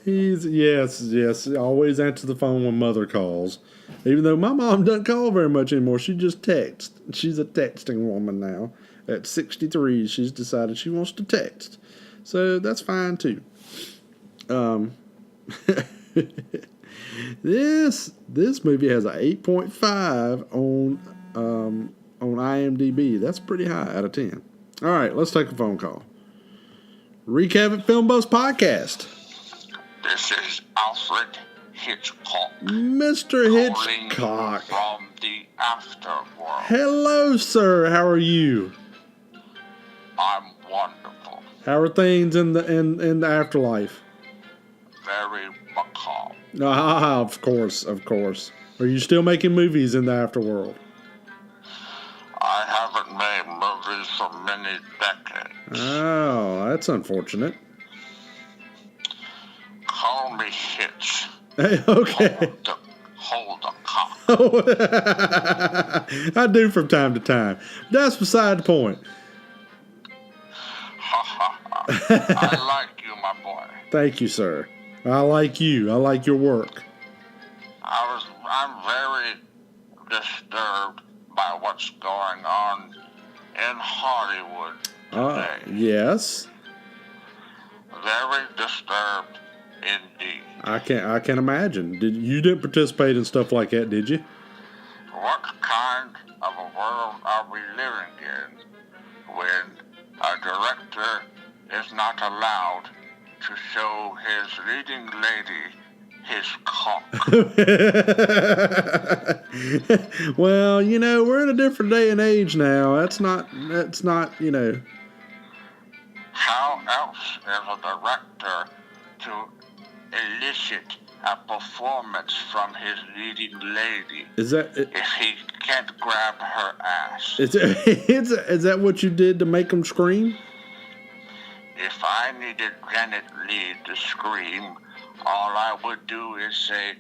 He's yes. Always answer the phone when Mother calls. Even though my mom doesn't call very much anymore, she just texts. She's a texting woman now. At 63, she's decided she wants to text. So that's fine too. This movie has a 8.5 on IMDb. That's pretty high out of 10. All right, let's take a phone call. Recap at Film Buzz Podcast. This is Alfred Hitchcock. Mr. Hitchcock. From the afterworld. Hello, sir. How are you? I'm wonderful. How are things in the afterlife? Very macabre. Ah, of course. Are you still making movies in the afterworld? I haven't made movies for many decades. Oh, that's unfortunate. Call me Hitch. Hey, okay. Hold the cock. I do from time to time. That's beside the point. Ha ha ha. I like you, my boy. Thank you, sir. I like you. I like your work. I'm very disturbed by what's going on in Hollywood today. Yes. Very disturbed indeed. I can imagine. You didn't participate in stuff like that, did you? What kind of a world are we living in when a director is not allowed to show his leading lady his cock? Well, we're in a different day and age now. That's not, How else is a director to elicit a performance from his leading lady Is that if he can't grab her ass? is that what you did to make them scream? If I needed Janet Leigh to scream, all I would do is say,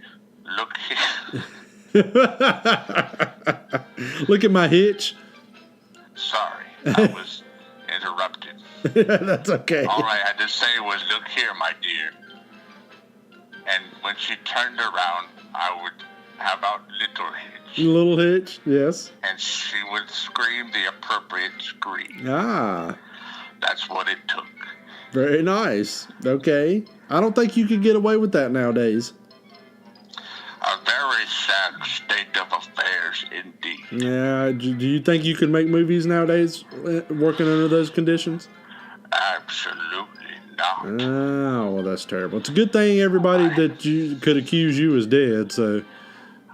"Look here." Look at my hitch. Sorry, I was interrupted. That's okay. All I had to say was, "Look here, my dear." And when she turned around, I would have out little Hitch. Little hitch, yes. And she would scream the appropriate scream. Ah, That's what it took. very nice. Okay. I don't think you could get away with that nowadays. A very sad state of affairs indeed. Yeah. Do you think you could make movies nowadays working under those conditions? Absolutely not. Oh, well, that's terrible. It's a good thing everybody that you could accuse you is dead, so.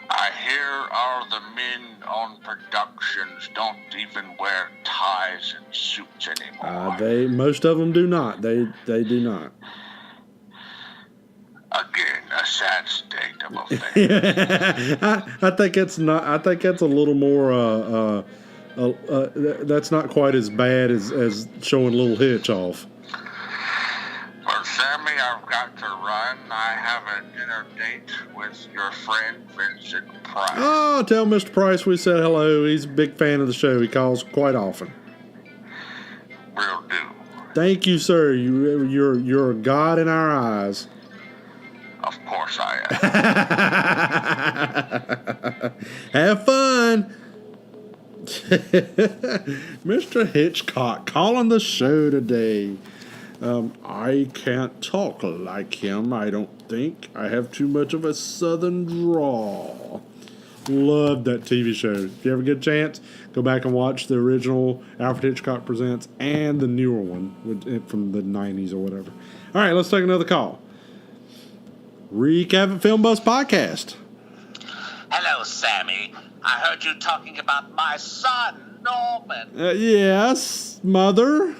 I hear all the men on productions don't even wear ties and suits anymore. Most of them do not. They do not. Again, a sad state of affairs. I think it's not. I think that's a little more. That's not quite as bad as showing Little Hitch off. Well, Sammie, I've got to run. I have a dinner date with your friend Vincent Price. Oh, tell Mr. Price we said hello. He's a big fan of the show. He calls quite often. Will do. Thank you, sir. You're a god in our eyes. Of course I am. Have fun. Mr. Hitchcock calling the show today. I can't talk like him, I don't think. I have too much of a southern drawl. Loved that TV show. If you ever get a chance, go back and watch the original Alfred Hitchcock Presents and the newer one from the 90s or whatever. All right, let's take another call. Recap at Film Buzz Podcast. Hello, Sammie. I heard you talking about my son, Norman. Yes, Mother.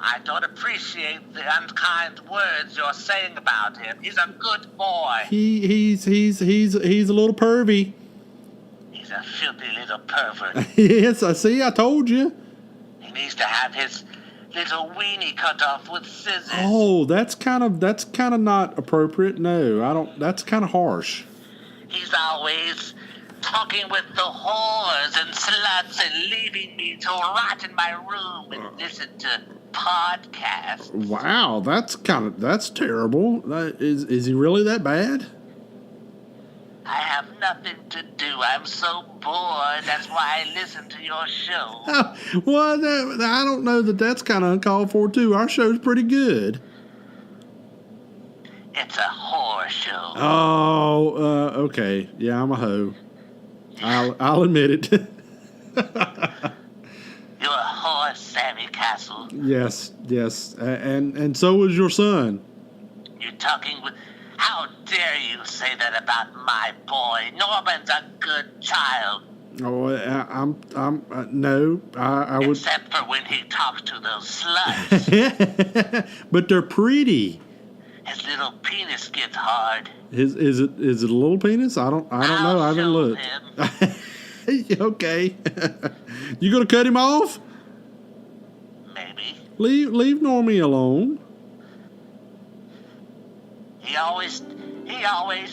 I don't appreciate the unkind words you're saying about him. He's a good boy. He's a little pervy. He's a filthy little pervert. Yes, I see. I told you. He needs to have his little weenie cut off with scissors. Oh, that's kind of not appropriate. No, I don't. That's kind of harsh. He's always talking with the whores and sluts and leaving me to rot in my room and listen to podcasts. Wow, that's terrible. Is he really that bad? I have nothing to do. I'm so bored. That's why I listen to your show. Well, I don't know that's kind of uncalled for, too. Our show's pretty good. It's a horror show. Oh, okay. Yeah, I'm a hoe. I'll admit it. You're a whore, Sammie Castle. Yes. And so is your son. You're talking with... How dare you say that about my boy? Norman's a good child. Oh, no, I would... Except for when he talks to those sluts. But they're pretty. His little penis gets hard. Is it a little penis? I don't know. I haven't show looked. him. Okay. You gonna cut him off? Maybe. Leave Normie alone. He always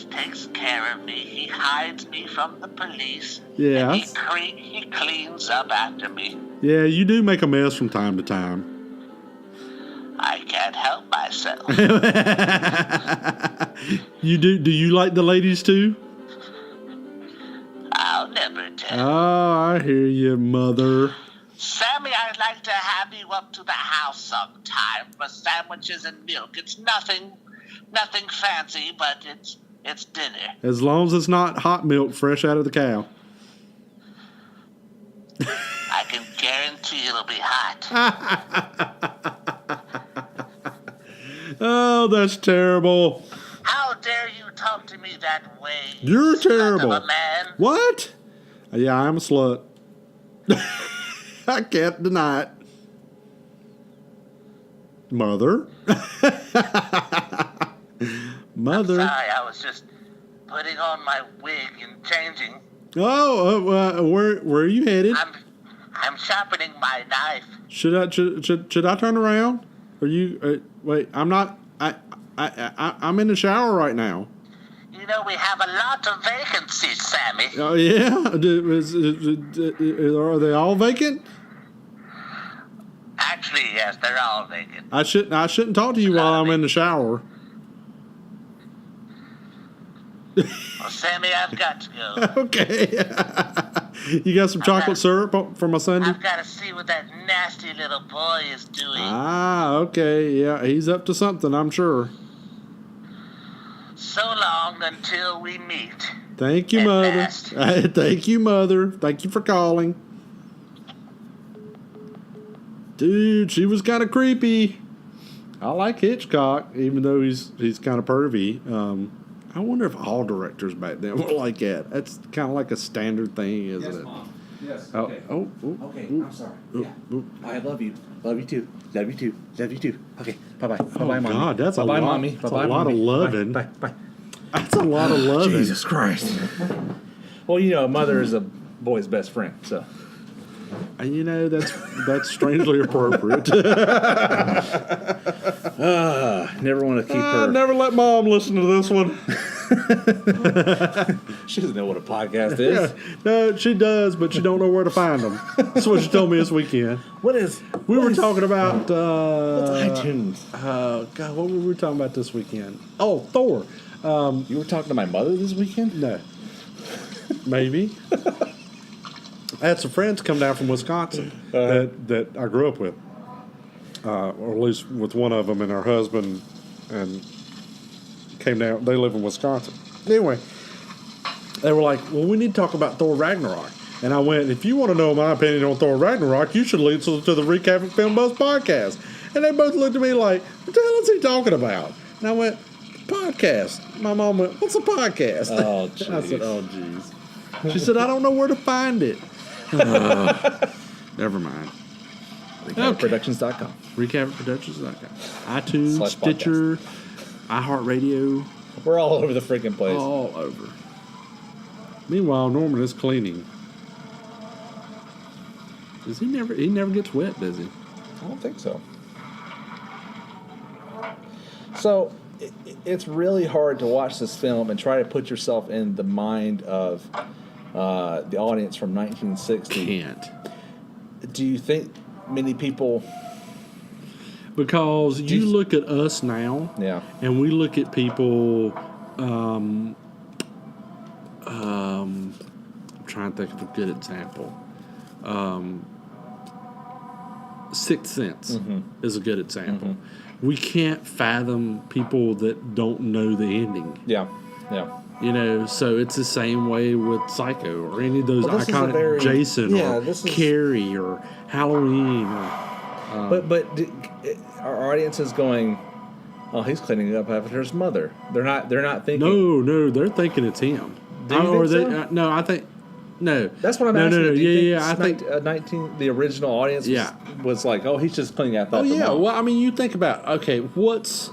takes care of me. He hides me from the police. Yeah. And he cleans up after me. Yeah, you do make a mess from time to time. I can't help myself. You do? Do you like the ladies too? I'll never tell. Oh, I hear you, mother. Sammie, I'd like to have you up to the house sometime for sandwiches and milk. It's nothing fancy, but it's dinner. As long as it's not hot milk fresh out of the cow. I can guarantee it'll be hot. Oh, that's terrible. How dare you talk to me that way? You're slut terrible. Of a man. What? Yeah, I'm a slut. I can't deny it. Mother. Mother. Sorry, I was just putting on my wig and changing. Oh, where are you headed? I'm sharpening my knife. Should I turn around? Are you? Wait, I'm not. I'm in the shower right now. You know, we have a lot of vacancies, Sammie. Oh yeah. Are they all vacant? Actually, yes, they're all vacant. I shouldn't talk to you while I'm in the shower. Well, Sammie, I've got to go. Okay. You got some chocolate syrup for my Sunday? I've got to see what that nasty little boy is doing. Ah, okay. Yeah, he's up to something, I'm sure. So long until we meet. Thank you, At Mother. last. Thank you, Mother. Thank you for calling. Dude, she was kind of creepy. I like Hitchcock, even though he's kind of pervy. I wonder if all directors back then were like that. That's kind of like a standard thing, isn't it? Mom. Yes. Oh, Okay. oh, Okay. ooh, I'm sorry. ooh, Yeah. ooh. I love you. Love you too. Love you too. Love you too. Okay. Bye bye. Bye bye, Oh, mommy. God, that's a Bye-bye, lot. mommy. That's Bye-bye, a lot of mommy. loving. Bye. Bye. That's a lot of loving. Jesus Christ. Well, you know, a mother is a boy's best friend, so. And you know, that's strangely appropriate. Never want to keep her. Never let Mom listen to this one. She doesn't know what a podcast is. Yeah, no, she does, but she don't know where to find them. That's what she told me this weekend. What is? We were talking about What's iTunes? God, what were we talking about this weekend? Oh, Thor. You were talking to my mother this weekend? No, maybe. I had some friends come down from Wisconsin that I grew up with, or at least with one of them and her husband, and came down. They live in Wisconsin. Anyway, they were like, "Well, we need to talk about Thor Ragnarok." And I went, "If you want to know my opinion on Thor Ragnarok, you should listen to the Recap and Film Buzz podcast." And they both looked at me like, "What the hell is he talking about?" And I went, "Podcast." My mom went, "What's a podcast?" Oh, I said, "Oh, jeez." She said, "I don't know where to find it." Never mind. RecapProductions.com. RecapProductions.com. iTunes, / Stitcher, iHeartRadio, We're all over the freaking place. all over. Meanwhile, Norman is cleaning. Does he never gets wet, does he? I don't think so. So, it's really hard to watch this film and try to put yourself in the mind of the audience from 1960. Can't. Do you think many people... Because you look at us now, Yeah. and we look at people I'm trying to think of a good example. Sixth Sense is a good example. We can't fathom people that don't know the ending. Yeah. So it's the same way with Psycho or any of those Well, this is a iconic very- Jason yeah, or this is- Carrie or Halloween. But our audience is going, oh, he's cleaning up after his mother. They're not thinking. No, they're thinking it's him. Do you think so? No, I think no. That's what I'm asking. No. Do you Yeah. I think. 19. The original audience was like, oh, he's just cleaning up. Oh after yeah. mom. Well, I mean, you think about what's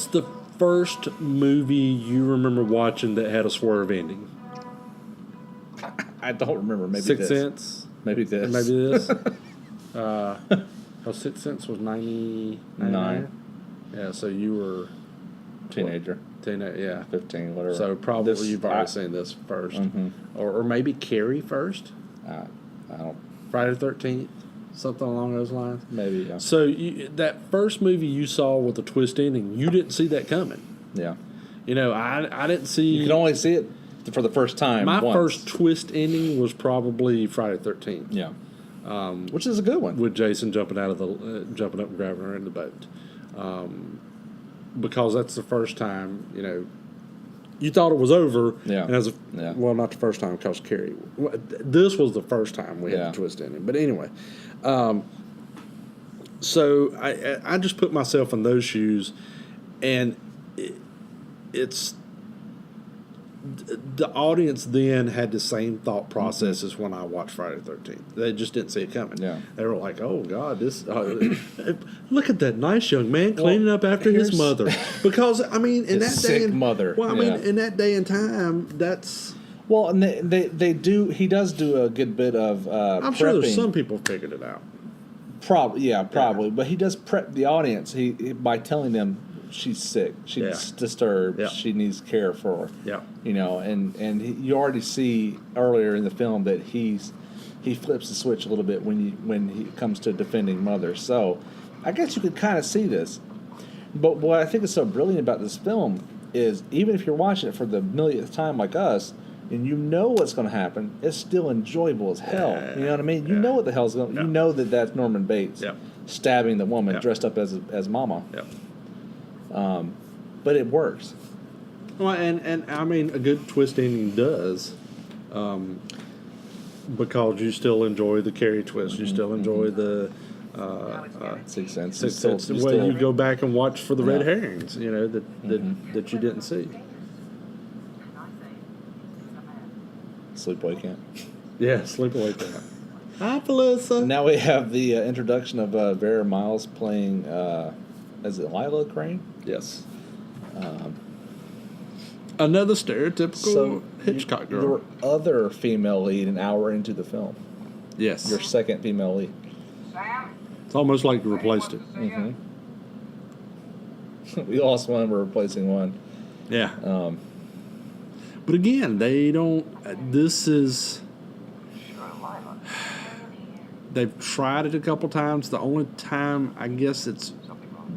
the first movie you remember watching that had a swerve ending? I don't remember. Maybe Sixth this. Sense. Maybe this. Maybe this. Sixth Sense was 99. Yeah, so you were Teenager. yeah. 15, whatever. So probably This- you've already seen this 1st, or maybe Carrie first. I don't. Friday the 13th, something along those lines. Maybe. Yeah. So that first movie you saw with the twist ending, you didn't see that coming. Yeah. I didn't see. You can only see it for the first time. My once. first twist ending was probably Friday the 13th. Yeah. Which is a good one. With Jason jumping up and grabbing her in the boat, because that's the first time you thought it was over. Yeah. And well, not the first time because Carrie. This was the first time we had the twist ending. But anyway, so I just put myself in those shoes, and it's. The audience then had the same thought process as when I watched Friday the 13th. They just didn't see it coming. Yeah. They were like, "Oh God, this! Look at that nice young man cleaning up after his mother." Because I mean, in His that day, sick mother. Well, I Yeah. mean, in that day and time, that's. Well, and they do. He does do a good bit of. I'm sure there's prepping. some people figured it out. Probably. But he does prep the audience. He by telling them she's sick, she's disturbed, Yeah. she needs care for. Yeah. And you already see earlier in the film that he flips the switch a little bit when he comes to defending mother. So, I guess you could kind of see this. But what I think is so brilliant about this film is even if you're watching it for the millionth time like us, and you know what's going to happen, it's still enjoyable as hell. You know what I mean? You know what the hell's going. You know that's Norman Bates stabbing the woman dressed up as Mama. Yeah. But it works. Well, and I mean, a good twist ending does, because you still enjoy the Carrie twist. You still enjoy the Sixth Sense. Sixth Sense. Well, you go back and watch for the red herrings, that you didn't see. Sleepaway Camp. Yeah, Sleepaway Camp. Hi, Felissa. Now we have the introduction of Vera Miles playing. Is it Lila Crane? Yes. Another stereotypical Hitchcock girl. Your other female lead an hour into the film. Yes. Your second female lead. Sam? It's almost like you replaced it. We lost one. We're replacing one. Yeah. But again, they don't. This is. They've tried it a couple times. The only time I guess it's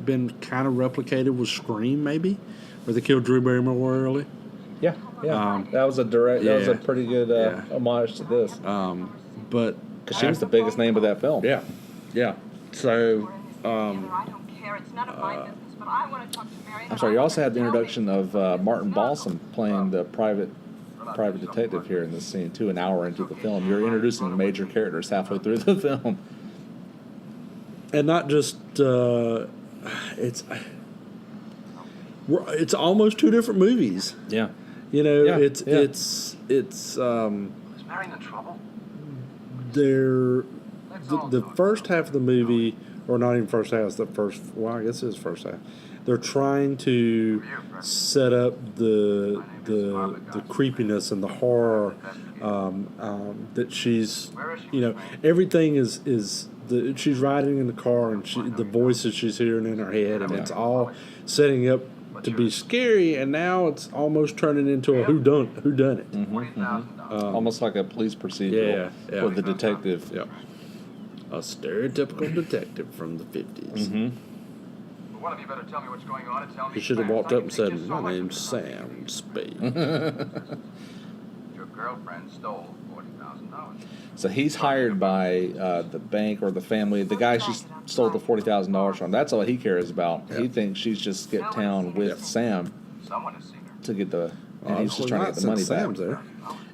been kind of replicated was Scream, maybe, where they killed Drew Barrymore early. Yeah. That was a direct. That was a pretty good homage to this. But because she was the biggest name of that film. Yeah. So. I don't care. It's none of my business, but I want to talk to Mary. I'm sorry. You also had the introduction of Martin Balsam playing the private detective here in this scene too. An hour into the film, you're introducing major characters halfway through the film, and not just it's almost two different movies. Yeah. It's Is Mary in trouble? The first half of the movie, or not even first half, it's the first. Well, I guess it's first half. They're trying to set up the creepiness and the horror that she's, everything is she's riding in the car and the voices she's hearing in her head, and it's all setting up to be scary, and now it's almost turning into a whodunit. Almost like a police procedural with the detective. Yeah. A stereotypical detective from the 50s. Well, one of you better tell me what's going on and tell me. He should have walked up and said, "My name's Sam Spade." girlfriend stole $40,000. So he's hired by the bank or the family, the guy she stole the $40,000 from. That's all he cares about. Yep. He thinks she's just get town with Sam Someone has seen her. to get the, and he's just trying to get the money back. Sam's there.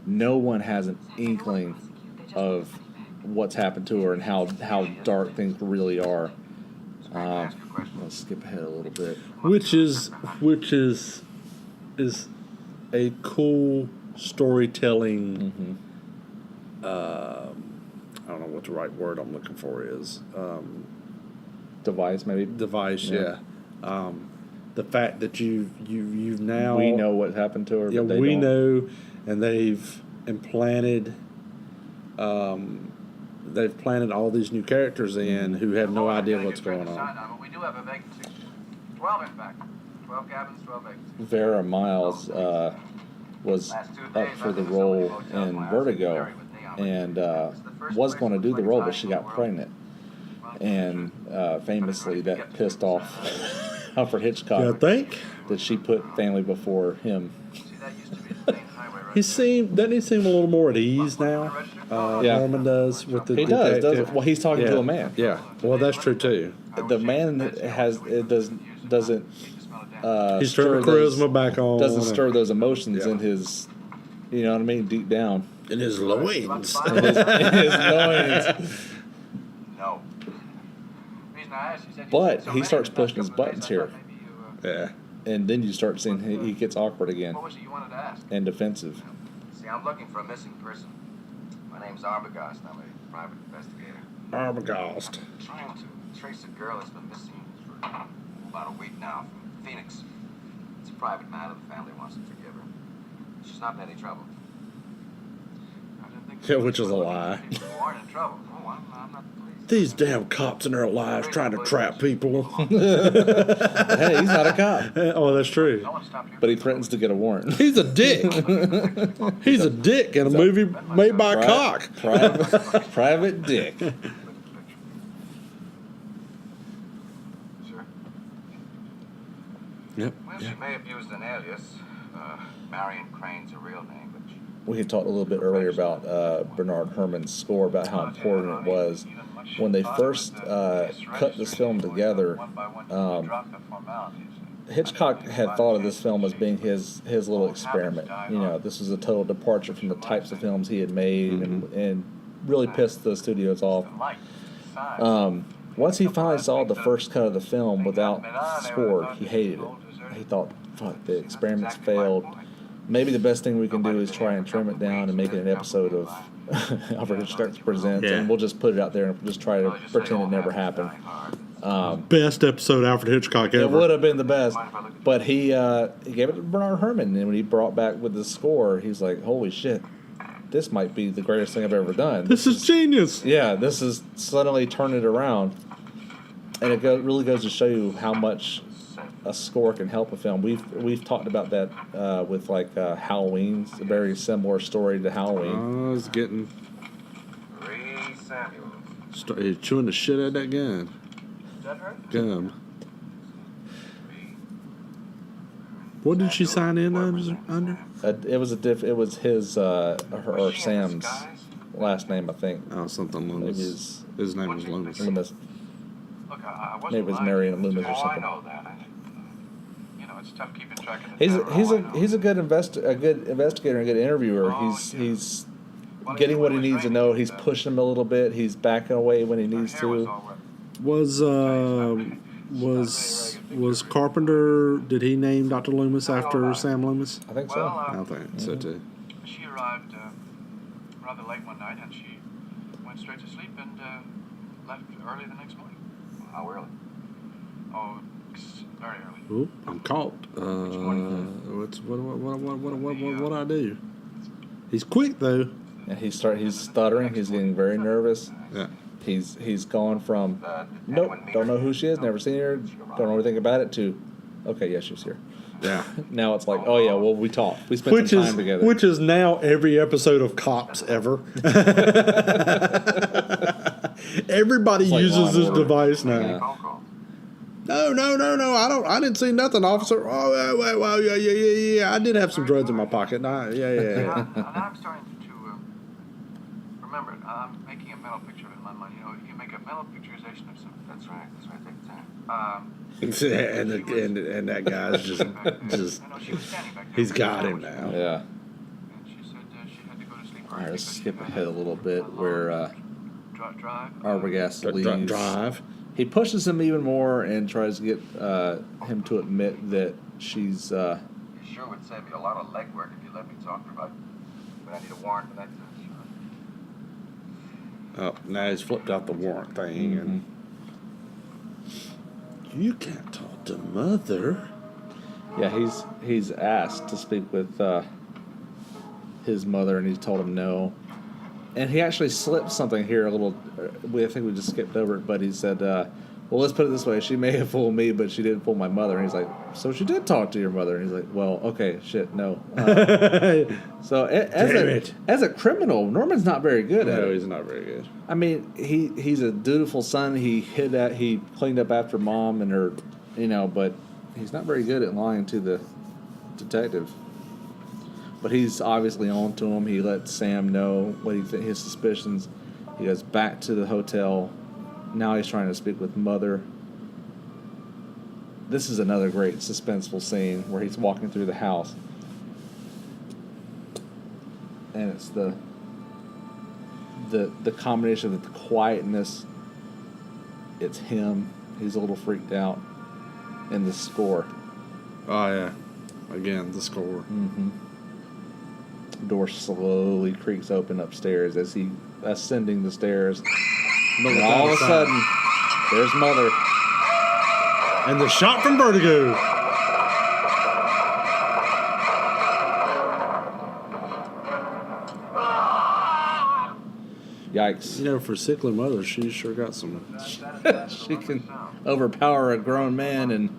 No one has an inkling of what's happened to her and how dark things really are. Let's skip ahead a little bit. Which is a cool storytelling. I don't know what the right word I'm looking for is. Device, maybe. Device, yeah. The fact that you've now We know what happened to her. Yeah, but they we don't. know, and they've implanted. They've planted all these new characters in who have no idea what's going on. We do have a vacancy. 12, in fact. 12 cabins, 12 vacancies. Vera Miles was up for the role in Vertigo and was going to do the role, but she got pregnant. And famously, that pissed off Alfred Hitchcock. You think? That she put family before him. See, that used to be the main highway right Doesn't he seem a little more at ease now? Yeah. Norman does with the He does, detective. doesn't? Well, he's talking to a man. Yeah, well, that's true too. The man doesn't He's stir turned the those- charisma back on. doesn't stir those emotions Yeah. in his, you know what I mean, deep down. in his loins. In his loins. No. Reason I asked, you said you But said so he many starts in the past pushing his couple of buttons days, I here. thought maybe you, Yeah. And then you start seeing he gets awkward again what was it you wanted to ask? and defensive. See, I'm looking for a missing person. My name's Arbogast. I'm a private investigator. Arbogast. Trying to trace a girl that's been missing for about a week now from Phoenix. It's a private matter. The family wants to forgive her. She's not in any trouble. I didn't think Yeah, which is a lie. People who aren't in trouble. Oh, I'm not the police. These damn cops in their lives trying to trap people. Hey, he's not a cop, Oh, that's true. No one stopped you. but he threatens to get a warrant. He's a dick. He's a dick in a movie made by a cock. Private dick. Sure. Yep. Well, she may have used an alias. Marion Crane's a real name, but she... We had talked a little bit earlier about Bernard Herrmann's score, about how important it was. When they first cut this film together, Hitchcock had thought of this film as being his little experiment. You know, this was a total departure from the types of films he had made, and really pissed the studios off. Once he finally saw the first cut of the film without score, he hated it. He thought, fuck, the experiment's failed. Maybe the best thing we can do is try and trim it down and make it an episode of Alfred Hitchcock Presents, Yeah. and we'll just put it out there and just try to pretend it never happened. Best episode Alfred Hitchcock It ever. would have been the best, but he gave it to Bernard Herrmann, and when he brought back with the score, he's like, holy shit, this might be the greatest thing I've ever done. This is genius. Yeah, this is suddenly turned it around, and it really goes to show you how much a score can help a film. We've talked about that with like Halloween. It's a very similar story to Halloween. I was getting Ray Samuel. he's chewing the shit out of that gun. Is that her? Gum. What did she sign in under? It was his or Sam's last name, I think. Oh, something Maybe Loomis. His name was Loomis. Loomis. Look, I wasn't Maybe it was lying. Marion Loomis or Oh, I something. know that. You know, it's tough keeping track of the He's a good investigator and a good interviewer. He's getting what he needs to know. He's pushing him a little bit. He's backing away when he needs to. Was Carpenter? Did he name Dr. Loomis after Sam Loomis? I think so. I think so too. She arrived rather late one night, and she went straight to sleep and left early the next morning. How early? Oh, very early. Oop, I'm caught. What I do? He's quick though. And he's stuttering. He's getting very nervous. Yeah. He's gone from nope, don't know who she is, never seen her, don't know anything about it, to okay, yes, she's here. Yeah. Now it's like, oh yeah, well we talked, we spent some time together. Which is now every episode of Cops ever. Everybody It's like uses Law and this Order. device now. Yeah. Phone call. No. I didn't see nothing, officer. Oh, well, yeah. I did have some drugs in my pocket. Nah, yeah. Now I'm starting to remember it. I'm making a mental picture of it in my mind. You know, you make a mental picturization of something. That's right. Take time. and that guy's just I know she was standing back there. he's got him now. Yeah. And she said she had to go to sleep. All right, let's skip ahead a little bit where Drive. Arbogast leaves. Drive. He pushes him even more and tries to get him to admit that she's. You sure would save me a lot of legwork if you let me talk for about. But I need a warrant for that. Oh, now he's flipped out the warrant thing, and you can't talk to mother. Yeah, he's asked to speak with his mother, and he's told him no. And he actually slipped something here a little. I think we just skipped over it, but he said, "Well, let's put it this way: she may have fooled me, but she didn't fool my mother." And he's like, "So she did talk to your mother?" And he's like, "Well, okay, shit, no." So as a criminal, Norman's not very good at it. No, he's not very good. I mean, he's a dutiful son. He cleaned up after mom and her, but he's not very good at lying to the detective. But he's obviously on to him. He lets Sam know what his suspicions. He goes back to the hotel. Now he's trying to speak with mother. This is another great suspenseful scene where he's walking through the house. And it's the combination of the quietness. It's him. He's a little freaked out. And the score. Oh, yeah. Again, the score. Mm-hmm. Door slowly creaks open upstairs as he ascending the stairs. And all of a sudden, there's mother. And the shot from Vertigo. Yikes. For sickly mother, she sure got some. She can overpower a grown man, and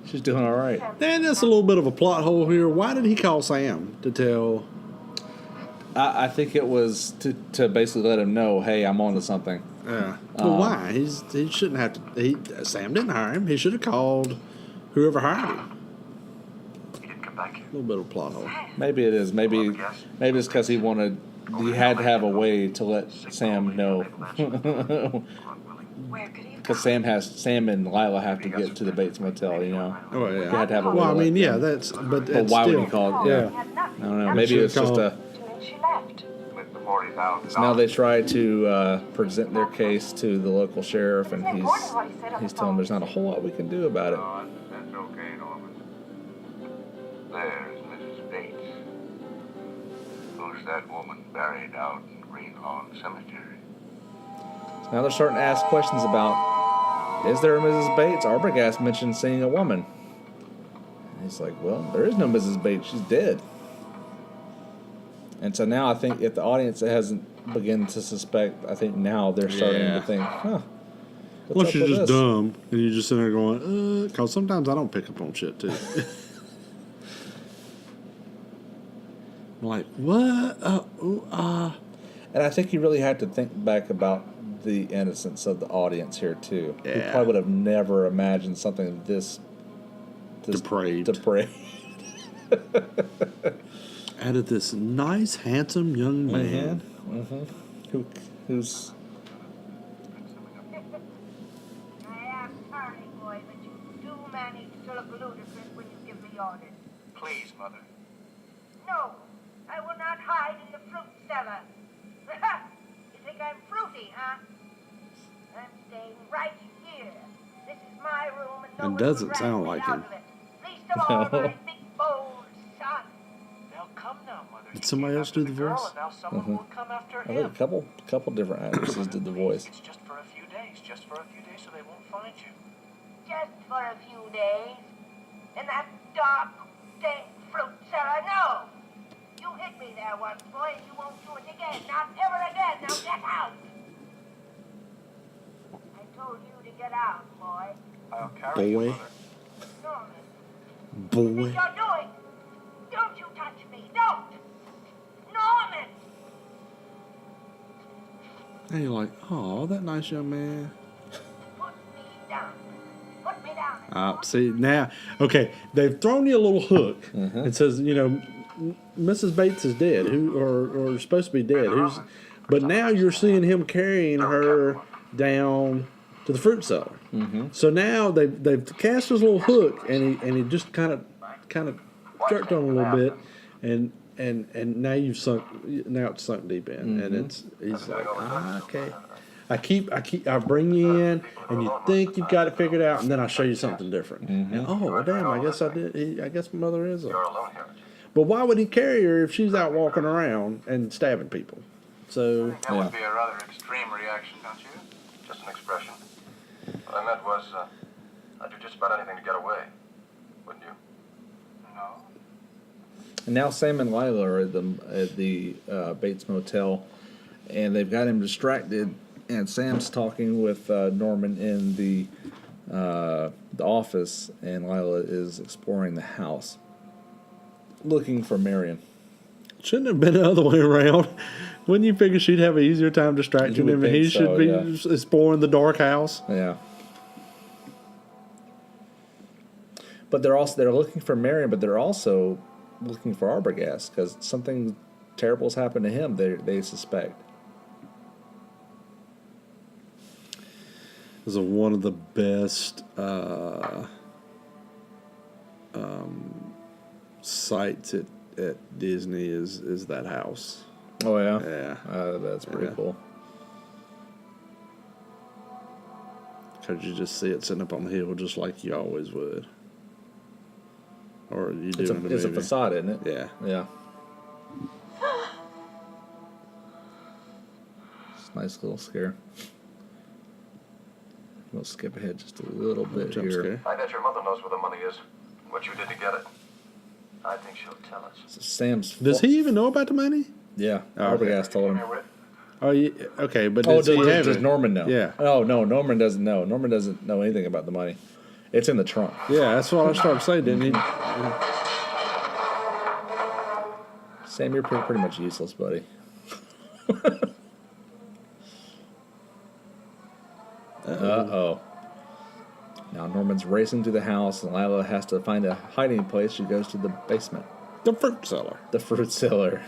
she's doing all right. And that's a little bit of a plot hole here. Why did he call Sam to tell? I think it was to basically let him know, hey, I'm on to something. Yeah. Well, why? He shouldn't have to. Sam didn't hire him. He should have called whoever hired him. He didn't come back. A little bit of a plot hole. Maybe it is. Maybe it's because he had to have a way to let Sam know. Where could he have Because Sam and Lila have to get to the Bates Motel, Oh, yeah. He had to have a way Well, I to mean, let yeah, them. that's. But But why still, would he call? Yeah. had nothing? I don't know. Maybe it's just a. She left. With the $40,000. So now they try to present their case to the local sheriff, and he's telling them there's not a whole lot we can do about it. Oh, that's okay, Norman. There's Mrs. Bates. Who's that woman buried out in Green Lawn Cemetery? So now they're starting to ask questions about, is there a Mrs. Bates? Arbogast mentioned seeing a woman. And he's like, well, there is no Mrs. Bates. She's dead. And so now I think if the audience hasn't begun to suspect, I think now they're starting to think, Unless what's you're up with just this? dumb and you're just sitting there going, because sometimes I don't pick up on shit too. I'm like, what? And I think you really have to think back about the innocence of the audience here too. You Yeah. probably would have never imagined something this Depraved. Out of this nice, handsome young man. Who's I am sorry, boy, but you do manage to look ludicrous when you give me orders. Please, Mother. No, I will not hide in the fruit cellar. You think I'm fruity, huh? I'm staying right here. This is my room, and no And one doesn't will drag sound me like out him. of it. Least of all, No. my big bold son. Now come now, Mother. Did somebody else do the voice? And now someone will come after I think a couple different actresses did the voice. It's just for a few days. Just for a few days so they won't find you. Just for a few days. In that dark, dank fruit cellar. No! You hit me there once, boy, and you won't do it again. Not ever again. Now get out! I told you to get out, boy. I'll carry you, Boy. Mother. Norman, what Boy. you're doing? Don't you touch me! Don't! Norman! And you're like, oh, that nice young man. Put me down. Put me down. See now, okay, they've thrown you a little hook. It says, Mrs. Bates is dead, or supposed to be dead. But now you're seeing him carrying her down to the fruit cellar. So now they've cast his little hook, and he just kind of jerked on a little bit, and now you've sunk. Now it's sunk deep in, and he's like, okay. I bring you in, and you think you've got it figured out, and then I show you something different. And, well, damn, I guess I did. I guess my mother is. But why would he carry her if she's out walking around and stabbing people? So That would be a rather extreme reaction, don't you? Just an expression. What I meant was, I'd do just about anything to get away. Wouldn't you? No. And now Sam and Lila are at the Bates Motel, and they've got him distracted. And Sam's talking with Norman in the office, and Lila is exploring the house, looking for Marion. shouldn't have been the other way around. Wouldn't you figure she'd have an easier time distracting him, and he should be exploring the dark house? Yeah. But they're looking for Marion, but they're also looking for Arbogast because something terrible has happened to him. They suspect. This is one of the best sights at Disney is that house. Oh yeah, yeah, that's pretty cool. Because you just see it sitting up on the hill, just like you always would. Or you do in the movie. It's a facade, isn't it? Yeah, yeah. It's a nice little scare. We'll skip ahead just a little bit here. Scare. I bet your mother knows where the money is, what you did to get it. I think she'll tell us. So Sam's. Does he even know about the money? Yeah, Arbogast told him. Oh, yeah, okay, but does Norman know? Yeah. Oh no, Norman doesn't know. Norman doesn't know anything about the money. It's in the trunk. Yeah, that's what I started to say, didn't he? Sam, you're pretty much useless, buddy. Uh-oh. Now Norman's racing to the house, and Lila has to find a hiding place. She goes to the basement. The fruit cellar. The fruit cellar.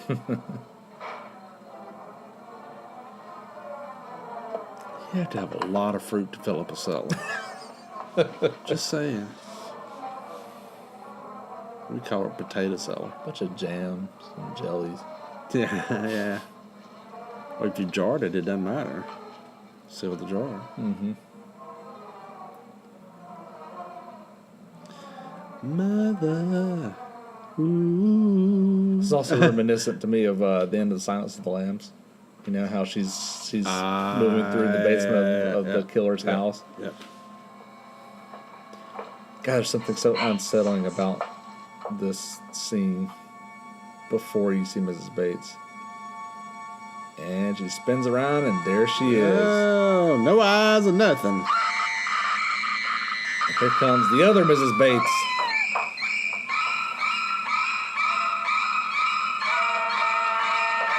You have to have a lot of fruit to fill up a cellar. Just saying. We call it potato cellar. Bunch of jams and jellies. Yeah, yeah. Or if you jarred it, it doesn't matter. Seal the jar. Mm-hmm. Mother. Ooh. This is also reminiscent to me of the end of Silence of the Lambs. You know how she's moving through the basement of the killer's house. Yep. God, there's something so unsettling about this scene before you see Mrs. Bates. And she spins around, and there she is. Oh, no eyes or nothing. And here comes the other Mrs. Bates.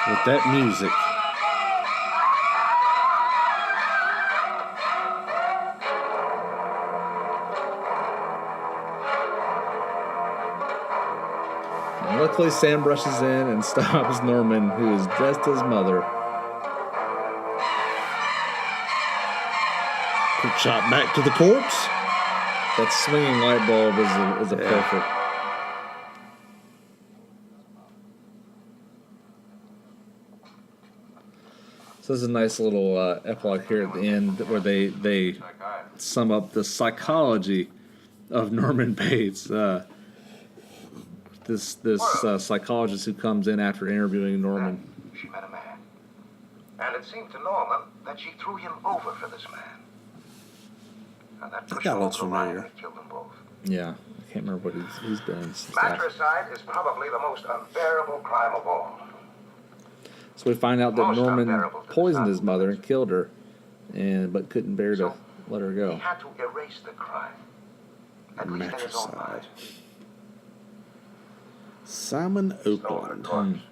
With that music. And luckily, Sam brushes in and stops Norman, who is dressed as mother. Quick shot back to the corpse. That swinging light bulb is a perfect. So this is a nice little epilogue here at the end where they sum up the psychology of Norman Bates. This psychologist who comes in after interviewing Norman. She met a man. And it seemed to Norma that she threw him over for this man. And that pushed him over the line and killed them both. Yeah, I can't remember what he's done. Matricide is probably the most unbearable crime of all. So we find out that Norman poisoned his mother and killed her, but couldn't bear to let her go. He had to erase the crime. At least in his own mind. Simon Oakland.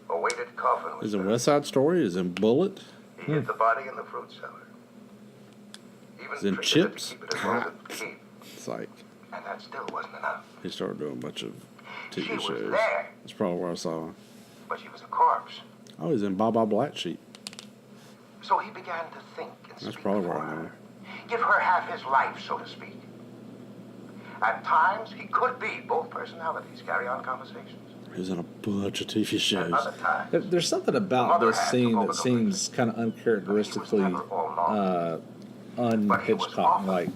A weighted coffin was Is it West Side Story? Is it Bullet? He hid the body in the fruit cellar. Then treated Chips, it to keep it as long as it could keep. It's like And that still wasn't enough. he started doing a bunch of She TV was shows. there. That's probably where I saw him. But she was a corpse. Oh, he's in Baba Black Sheep. So he began to think and That's speak probably for where I know her. him. Give her half his life, so to speak. At times, he could be both personalities, carry on conversations. He's in a bunch of TV At shows. other times, There's something about this scene that seems kind of uncharacteristically un-Hitchcock-like,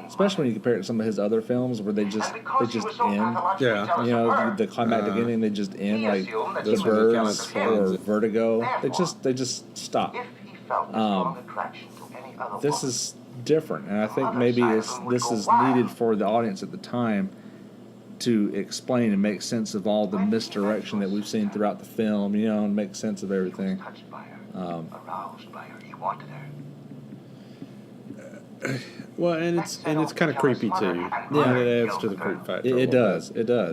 especially when you compare it to some of his other films where they just end. Yeah. You know, the climactic ending, they just end like The This one kinda Birds explains or it. Vertigo. They just stop. if he felt a strong attraction to any other This woman, is different, and I think maybe this is needed for the audience at the time to explain and make sense of all the misdirection that we've seen throughout the film, you know, and make sense of everything. touched by her, aroused by her, he wanted her. Well, and it's kind of creepy too. Yeah, it adds to the creep factor. It does.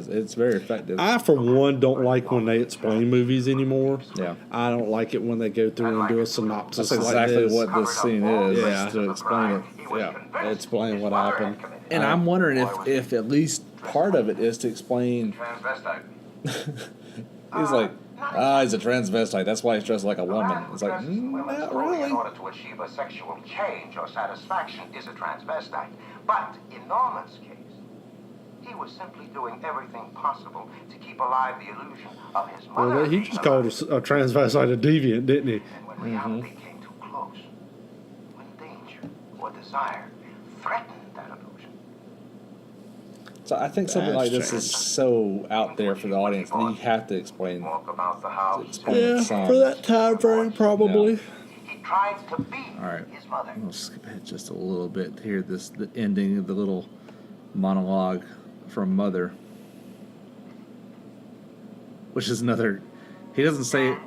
It's very effective. I, for one, don't like when they explain movies anymore. Yeah. I don't like it when they go through and do a synopsis. That's like exactly this. what this scene is, Yeah. is to explain it. Yeah, explain what happened. And I'm wondering if at least part of it is to explain. Transvestite. He's like, he's a transvestite. That's why he's dressed like a woman. It's like, not really. In order to achieve a sexual change or satisfaction is a transvestite. But in Norman's case, he was simply doing everything possible to keep alive the illusion of his mother. Well, he just called a transvestite a deviant, didn't he? And when reality came too close, when danger or desire threatened that illusion, So I think something That's like this is so out there for the audience that you have to explain. walk about the house, Explain some. For that time frame, probably. he tried to be All right. his mother. We'll skip ahead just a little bit here. The ending of the little monologue from Mother, which is another. He doesn't say a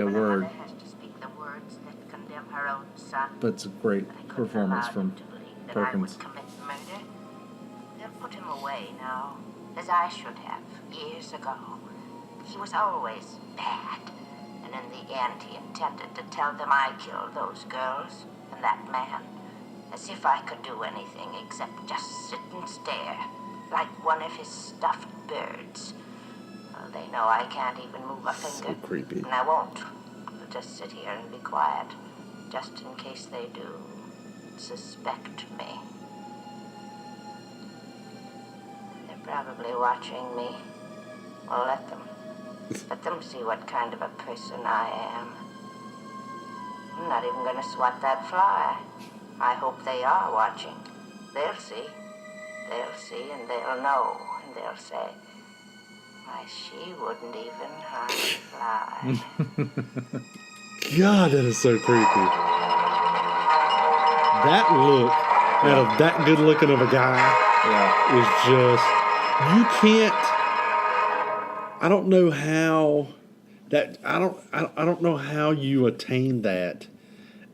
When a word, mother has to speak the words that condemn her own son, but it's a great I couldn't performance allow from him to believe that Perkins. I would commit murder. They'll put him away now, as I should have years ago. He was always bad, and in the end he intended to tell them I killed those girls and that man, as if I could do anything except just sit and stare, like one of his stuffed birds. Well, they know I can't even move a finger. So creepy. And I won't. I'll just sit here and be quiet, just in case they do suspect me. They're probably watching me. Well, let them. Let them see what kind of a person I am. I'm not even going to swat that fly. I hope they are watching. They'll see. They'll see and they'll know. And they'll say, why, she wouldn't even harm a fly. God, that is so creepy. That look out of that good looking of a guy is just, you can't. I don't know how that. I don't know how you attain that.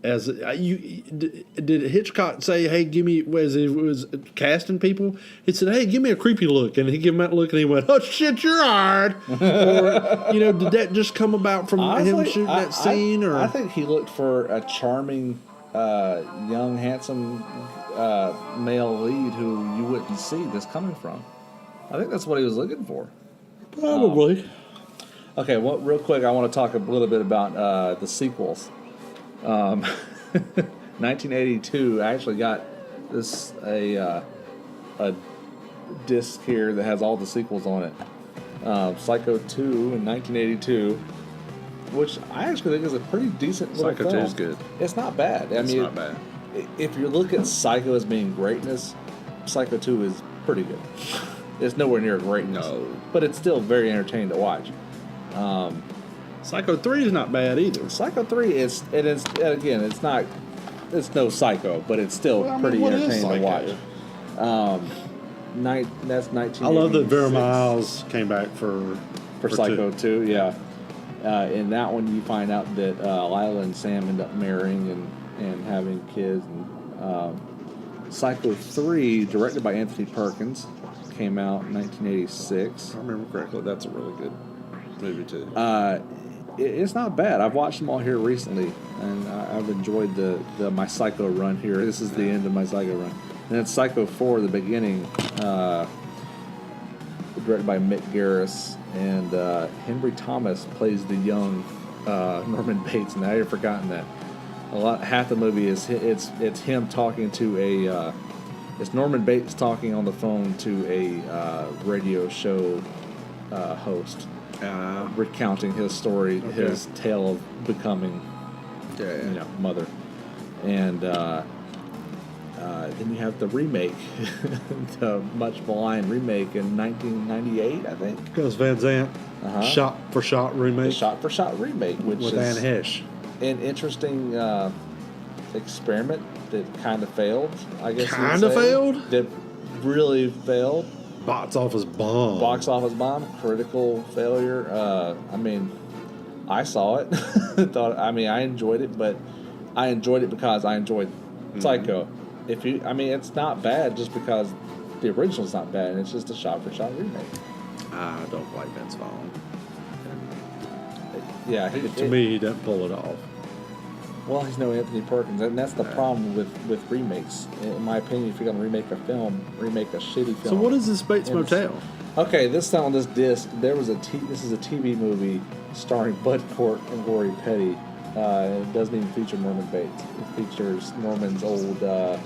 As did Hitchcock say, "Hey, give me," as he was casting people, he said, "Hey, give me a creepy look," and he gave him that look, and he went, "Oh shit, you're hard." Or did that just come about from him shooting that scene? Or I think he looked for a charming, young, handsome male lead who you wouldn't see this coming from. I think that's what he was looking for. probably. Okay, well, real quick, I want to talk a little bit about the sequels. 1982, I actually got this a disc here that has all the sequels on it. Psycho 2 in 1982, which I actually think is a pretty decent little Psycho 2 film. is good. It's not bad. It's not bad. If you look at Psycho as being greatness, Psycho 2 is pretty good. It's nowhere near greatness. No. But it's still very entertaining to watch. Psycho 3 is not bad either. Psycho 3 is again, it's no Psycho, but it's still pretty what is entertaining to Psycho? watch. That's 1986. I love that Vera Miles came back for Psycho 2. 2, yeah. In that one, you find out that Lila and Sam end up marrying and having kids. And Psycho 3, directed by Anthony Perkins, came out in 1986. If I remember correctly, that's a really good movie too. it's not bad. I've watched them all here recently, and I've enjoyed my Psycho run here. This is the end of my Psycho run. And then Psycho 4, the beginning, directed by Mick Garris, and Henry Thomas plays the young Norman Bates. Now you've forgotten that. Half the movie is it's him talking to it's Norman Bates talking on the phone to a radio show host, recounting his story, his tale of becoming, mother, and then you have the remake, the much maligned remake in 1998, I think. Because Van Zandt, shot-for-shot remake. The shot-for-shot remake, which with is Anne Heche. An interesting experiment that kind of failed, I guess. Kind of failed? That really failed. Box office bomb. Box office bomb. Critical failure. I mean, I saw it. I enjoyed it, but I enjoyed it because I enjoyed Psycho. It's not bad just because the original's not bad, and it's just a shot-for-shot remake. I don't like Vince Vaughn. Yeah, to me, he doesn't pull it off. Well, he's no Anthony Perkins, and that's the problem with remakes. In my opinion, if you're going to remake a film, remake a shitty film. So what is this Bates Motel? Okay, this time on this disc, there was this is a TV movie starring Bud Cort and Lori Petty. It doesn't even feature Norman Bates. It features Norman's old. I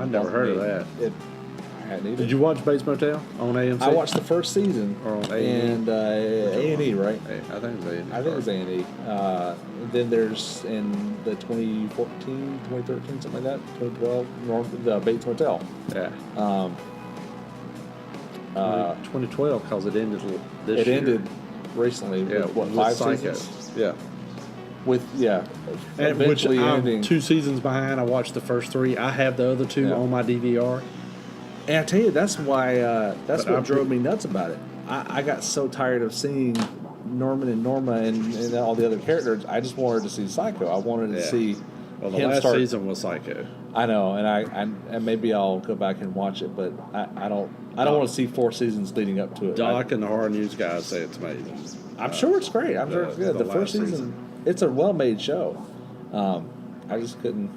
never heard of that. Did you watch Bates Motel on AMC? I watched the first season. Or on A&E? And A&E, right? I think it was A&E. I think it was A&E. Then there's in the 2014, 2013, something like that, 2012, the Bates Motel. Yeah. 2012, because it ended this year. It ended recently. Yeah, with 5 Psycho. seasons? Yeah. And which I'm ending. 2 seasons behind. I watched the first 3. I have the other 2 on my DVR. And I tell you, that's why. That's what drove me nuts about it. I got so tired of seeing Norman and Norma and all the other characters. I just wanted to see Psycho. I wanted to see. Well, the last season was Psycho. I know, and maybe I'll go back and watch it, but I don't want to see 4 seasons leading up to it. Doc and the horror news guys say it's amazing. I'm sure it's great. I'm sure it's good. The first season, it's a well-made show. I just couldn't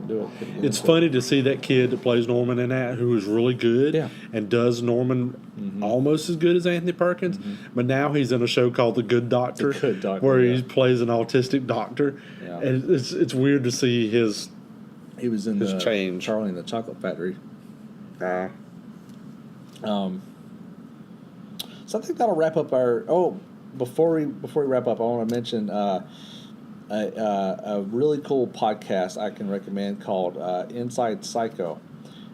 do it. It's funny to see that kid that plays Norman in that, who is really good and does Norman almost as good as Anthony Perkins. But now he's in a show called The Good Doctor, where he plays an autistic doctor. Yeah. And it's weird to see his. He was in the change. Charlie and the Chocolate Factory. So I think that'll wrap up our. Oh, before we wrap up, I want to mention. A really cool podcast I can recommend called Inside Psycho.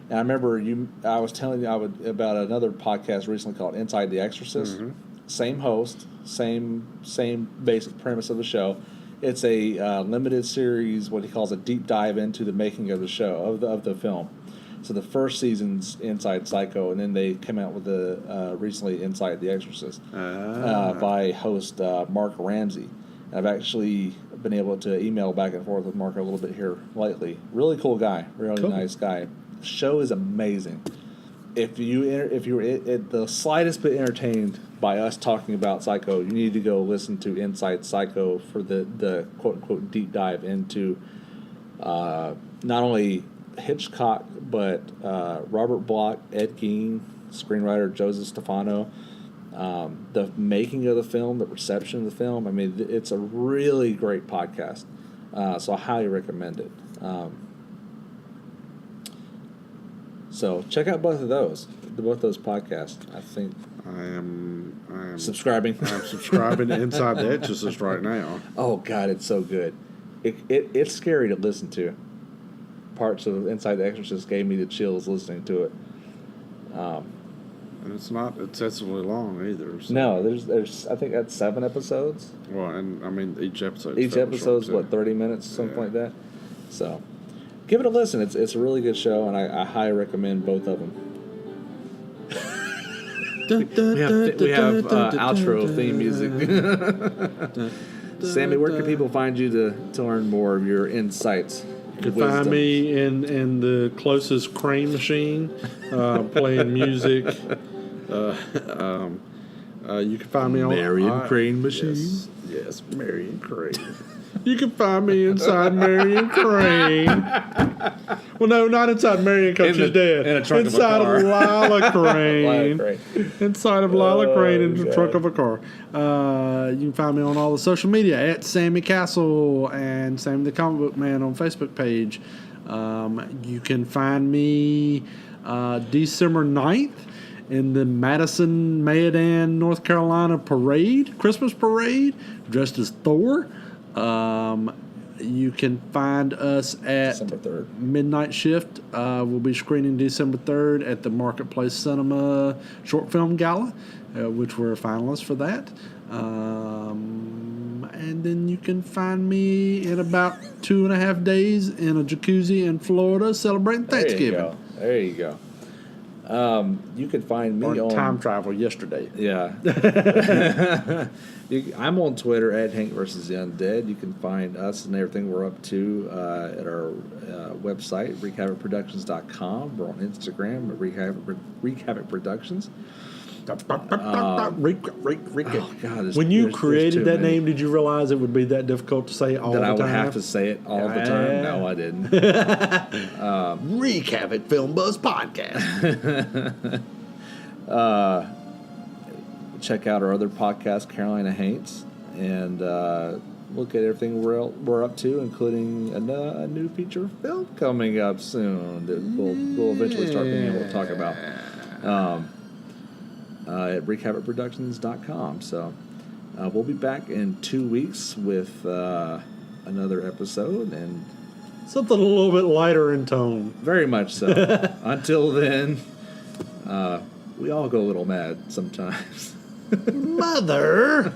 And I remember I was telling you about another podcast recently called Inside the Exorcist. Same host, same basic premise of the show. It's a limited series, what he calls a deep dive into the making of the show, of the film. So the first season's Inside Psycho, and then they came out with the recently Inside the Exorcist by host Mark Ramsey. I've actually been able to email back and forth with Mark a little bit here lately. Really cool guy, really nice guy. The show is amazing. If you were at the slightest bit entertained by us talking about Psycho, you need to go listen to Inside Psycho for the quote unquote deep dive into not only Hitchcock but Robert Bloch, Ed Gein, screenwriter Joseph Stefano. The making of the film, the reception of the film. I mean, it's a really great podcast. So I highly recommend it. So check out both those podcasts. I think I am subscribing. I'm subscribing to Inside the Exorcist right now. Oh God, it's so good. It's scary to listen to. Parts of Inside the Exorcist gave me the chills listening to it. And it's not excessively long either. So. No, there's I think that's 7 episodes. Well, and I mean each episode's 30 minutes, something like that. So, give it a listen. It's a really good show, and I highly recommend both of them. we have outro theme music. Sammie, where can people find you to learn more of your insights? You can find me in the closest crane machine, playing music. You can find me on Marion Crane Machine. Yes, Marion Crane. You can find me inside Marion Crane. Well, no, not inside Marion because she's dead. In a trunk inside of a car. Lila Crane. Lila Crane. Inside of Lila Crane in the God. trunk of a car. You can find me on all the social media at Sammie Castle and Sammie the Comic Book Man on Facebook page. You can find me December 9th in the Madison, Mayodan, North Carolina parade, Christmas parade, dressed as Thor. You can find us at December 3rd. Midnight Shift. We'll be screening December 3rd at the Marketplace Cinema Short Film Gala, which we're finalists for that. And then you can find me in about 2.5 days in a jacuzzi in Florida celebrating Thanksgiving. There you go. You can find me Or on time travel yesterday. Yeah. I'm on Twitter at Hank vs. the Undead. You can find us and everything we're up to at our website, wreakhavocproductions.com. We're on Instagram at Wreak Havoc Productions. Oh, God, When you there's created too that many. name, did you realize it would be that difficult to say all That the I time? would have to say it all the time? No, I didn't. Wreak Havoc Film Buzz Podcast. Check out our other podcast, Carolina Haints, and look at everything we're up to, including a new feature film coming up soon that we'll eventually start being able to talk about at wreakhavocproductions.com. So we'll be back in 2 weeks with another episode, and Something a little bit lighter in tone. very much so. Until then, we all go a little mad sometimes. Mother!